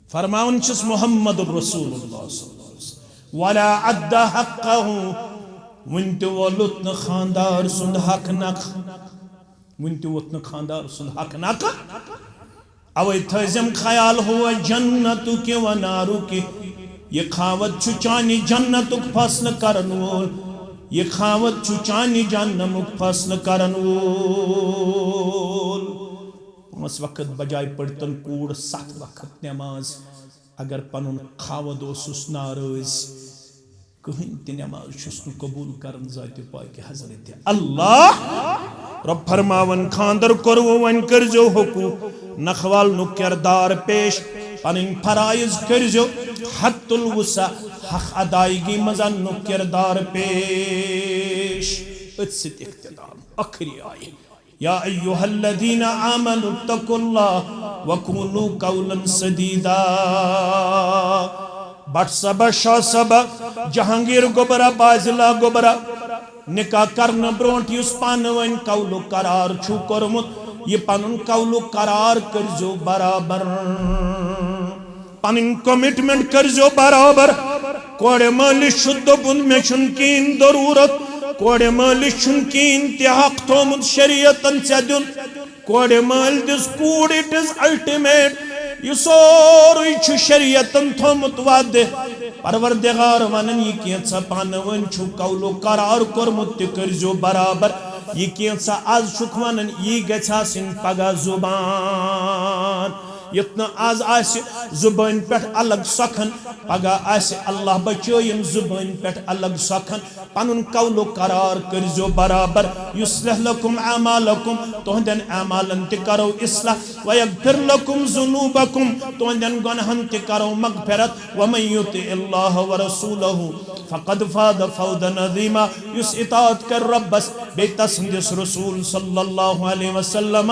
फरमावन मोहम्मद रसूलुल्लाह वला अद्दा हक़्क़हु वन तो वोलुत न खानदार सुंद हक नख वन तो वोत न खानदार सुंद हक नख अवै थजम ख्याल हुआ जन्नतु के व नारु के ये खावत छु चानी जन्नतुक फसन करन वोल ये खावत छु चानी जन्नमुक फसन करन वोल 5 वक्त बजाय पड़तन कूड़ 7 वक्त नमाज अगर पनुन खावद ओसुस नाराज कहीं ते नमाज कबूल करन जाते पाक हजरत अल्लाह रब फरमावन खानदर करवो वन करजो हुकूक नखवाल नु किरदार पेश पनिन फराइज करजो हत्तुल वसा हक अदायगी मजन किरदार पेश अत इख्तिताम आखिरी आयत या अय्युहल्लज़ीना आमनु तकुल्लाह वकुलू कौलन सदीदा बट सब शाह सब जहांगीर गोबरा बाजिला गोबरा निकाह करने ब्रोट युस पान वन कौलु करार छु कोरमुत ये पनुन कौलु करार करजो बराबर पनुन कमिटमेंट करजो बराबर कोड़े मालिश शुद्ध बुन में शुनकीन जरूरत कोड़े मालिश शुनकीन त्याग थोमुत शरीयतन सदुन कोड़े माल this could it is ultimate ये सोरुई छु शरीयतन थोमुत वादे परवरदिगार वनन ये केंसा पानवन छु कौलो करार कोरमुत ते करजो बराबर ये केंसा आज छुक वनन ये गछा सिन पगा जुबान यत्न आज आस जुबान पेट अलग सखन पगा आस अल्लाह बचो यम जुबान पेट अलग सखन पनुन कौलो करार करजो बराबर युस्लह लकुम अमालकुम तोहदन अमालन ते करो इस्लाह व यगफिर लकुम जुनूबकुम तोहदन गुनाहन ते करो मगफिरत व मन युति अल्लाह व रसूलहु फकद फाद फौदन अज़ीमा युस इताअत कर रब्बस बेतसंदिस रसूल सल्लल्लाहु अलैहि वसल्लम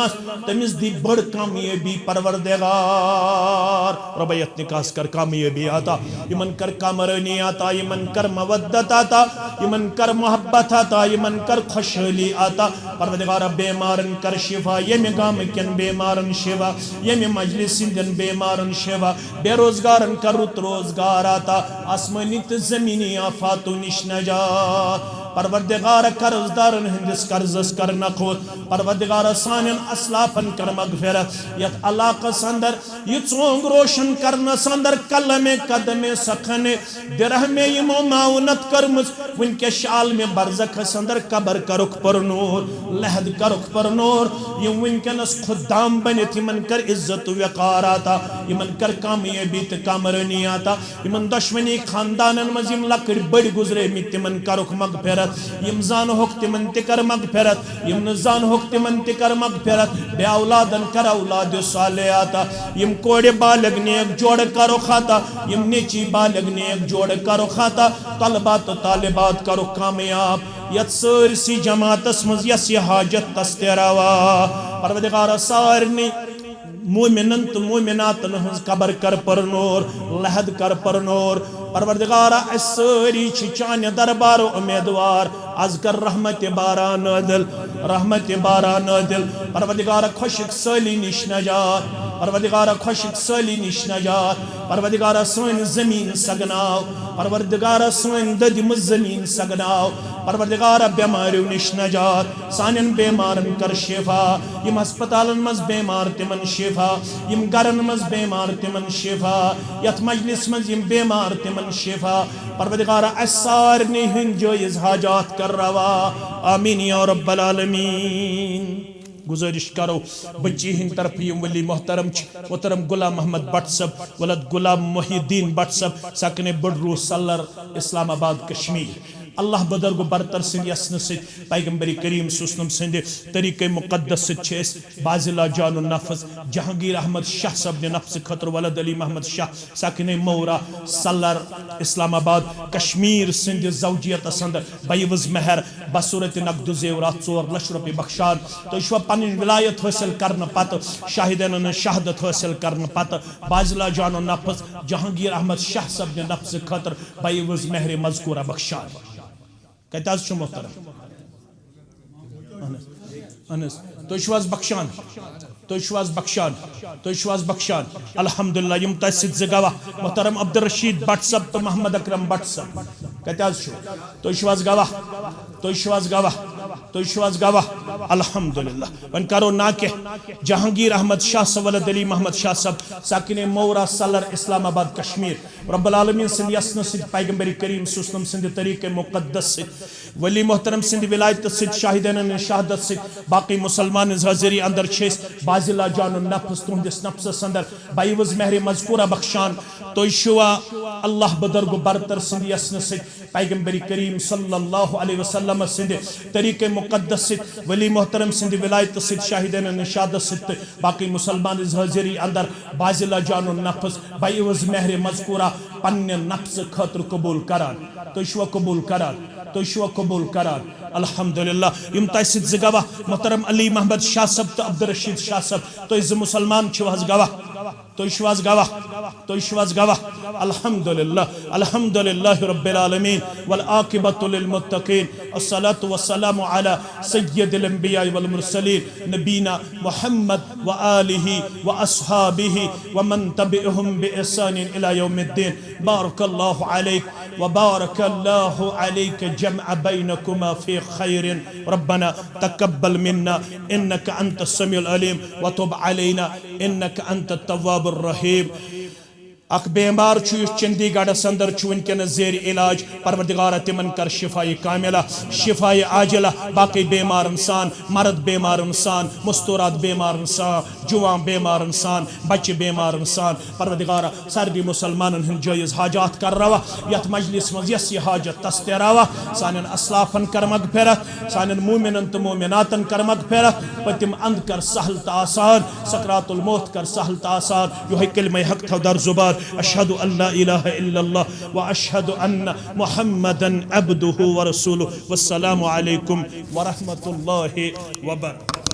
तमिस दी बड़ कामयाबी परवरदिगार रबयत निकास कर कामयाबी आता यमन कर कामरानी आता यमन कर मवद्दत आता यमन कर मोहब्बत आता यमन कर खुशहाली आता परवरदिगार बेमारन कर शिफा यम गाम कन बेमारन शिफा यम मजलिस दिन बेमारन शिफा बेरोजगारन कर रुत रोजगार आता आसमानी त जमीनी आफातु निश नजात परवरदिगार कर्जदारन हिंदिस कर्जस कर नखोत परवरदिगार सानिन असलाफन कर मगफिरत यत अलाका संदर ये चोंग रोशन करना संदर कलमे कदमे सखने दिरह में यमो माउनत करमुस उनके शाल में बरज़ख संदर कबर करुख पर नूर लहद करुख पर नूर ये उनकनस खुदाम बनित यमन कर इज्जत वक़ार आता यमन कर कामयाबी त कामरानी आता यमन दुश्मनी खानदानन मज यम लकड़ बड़ गुजरे मित यमन करुख मगफिरत यम जान होक तिमन ते कर मगफिरत यम न जान होक तिमन ते कर मगफिरत बे औलादन कर औलाद साले आता यम कोड़े बालग नेक जोड़ करो खाता यम नेची बालग नेक जोड़ करो खाता तलबात तालिबात करो कामयाब यत सरसी जमातस मज यस हाजत तस्तरावा परवरदिगार सारनी मोमिनन तो मोमिनातन हंस कबर कर पर नूर लहद कर पर नूर परवरदिगार सारी चान दरबार उम्मीदवार आज कर रहमत बारा नादिल रहमत बारा नादिल परवरदिगार खुशक सली निश नजात परवरदिगार खुशक सली निश नजात परवरदिगार सोन जमीन सगनाव परवरदिगार सोन ददिम जमीन सगनाव परवरदिगार बेमारियों निश नजात सानिन बेमारन कर शिफा यम अस्पतालन मज बेमार तिमन शिफा यम गरन मज बेमार तिमन शिफा यत मजलिस मज यम बेमार तिमन शिफा परवरदिगार असार ने हिंद जो हाजात कर रवा आमीन या रब्बल आलमीन गुजारिश करो बच्ची हिंद तरफ यम वली मोहतरम मोहतरम गुलाम मोहम्मद भट्ट सब वलद गुलाम मोहिद्दीन भट्ट सब सकने बड़रू सल्लर इस्लामाबाद कश्मीर अल्लाह बदर गो बरतर सिंध यसन सित पैगंबरी करीम सुसनम सिंध तरीक़े मुक़द्दस सित बाजिला जान नफ्स जहांगीर अहमद शाह सब ने नफ्स खतर वलद अली मोहम्मद शाह साकिन मौरा सल्लर इस्लामाबाद कश्मीर सिंध जौजियत संद बैवज महर बसूरत नकद जेवरात 4 लाख रुपये बख्शान तो शो पन विलायत हासिल करने पत शाहिदन शहादत हासिल करने पत बाजिला जान नफ्स जहांगीर अहमद शाह सब ने नफ्स खतर बैवज महर मजकूरा बख्शान कताज छु मोहतरम अनस तो शुवाज बख्शान तो शुवाज बख्शान तो शुवाज बख्शान अल्हम्दुलिल्लाह यम तसिद गवाह मोहतरम अब्दुल रशीद भट्ट सब तो मोहम्मद अकरम भट्ट सब कताज छु तो शुवाज गवाह तो शुवाज गवाह तो शुवाज गवाह अल्हम्दुलिल्लाह वन करो ना के जहांगीर अहमद शाह सवलद अली मोहम्मद शाह सब साकिन मौरा सलर इस्लामाबाद कश्मीर रब्बुल आलमीन सिंध यसन सिंध पैगंबरी करीम सुसनम सिंध तरीक़े मुक़द्दस सिंध वली मोहतरम सिंध विलायत सिंध शाहिदन शहादत सिंध बाकी मुसलमान हाजिरी अंदर छेस बाजिला जान नफ्स तुंदिस नफ्स अंदर बैवज महर मजकूरा बख्शान तो शुवा अल्लाह बदर गो बरतर सिंध यसन सिंध पैगंबरी करीम सल्लल्लाहु अलैहि वसल्लम सिंध तरीक़े मुक़द्दस सिंध वली मोहतरम सिंध विलायत सिद्ध शाहिदन निशाद सिद्ध बाकी मुसलमान हाजिरी अंदर बाजिला जानो नफ्स बाइवज महर मजकूरा पन्ने नफ्स खतर कबूल करान तो शुवा कबूल करान तो शुवा कबूल करान अल्हम्दुलिल्लाह यम तसिद ज गवाह मोहतरम अली मोहम्मद शाह सब तो अब्दुल रशीद शाह सब तो ज मुसलमान छवाज गवाह तो शुवाज गवाह तो शुवाज गवाह अल्हम्दुलिल्लाह अल्हम्दुलिल्लाह रब्बिल आलमीन वल आकिबतु लिल मुत्तकीन अस्सलातु वस्सलामु अला सय्यिदिल अंबिया वल मुरसलीन नबीना मुहम्मद व आलिहि व अस्हाबिहि व मन तबिअहुम बिइहसान इला यौमिद्दीन बारकल्लाहु अलैक व बारकल्लाहु अलैक जमअ बैनकुमा फी खैरिन रब्बना तकब्बल मिन्ना इन्नका अंतस समीउल अलीम व तुब अलैना इन्नका अंतत तव्वाबुर रहीम अख बेमार चंडीगढ़ अंदर वनकन जेर इलाज परवरदिगार तिमन कर शिफाई कामिला शिफाई आजिला बाकी बेमार इंसान मर्द बेमार इंसान मुस्तूरात बेमार इंसान जुवान बेमार इंसान बच्चे बेमार इंसान परवरदिगार सारी मुसलमान हंद जायज़ हाजात कर रवा यथ मजलिस मज यस हाजत तस तरवा सान असलाफन कर मगफिरत सान मोमिनन तो मोमिनातन कर मगफिरत पतिम अंद कर सहल आसान सकरातुल मौत कर सहल आसान यो कलिमा हक था दर जुबान अशहदु अल्ला इलाहा इल्लल्लाह व अशहदु अन्न मुहम्मदन अब्दुहु व रसूलुहु वस्सलामु अलैकुम व रहमतुल्लाहि व बरकातुहू।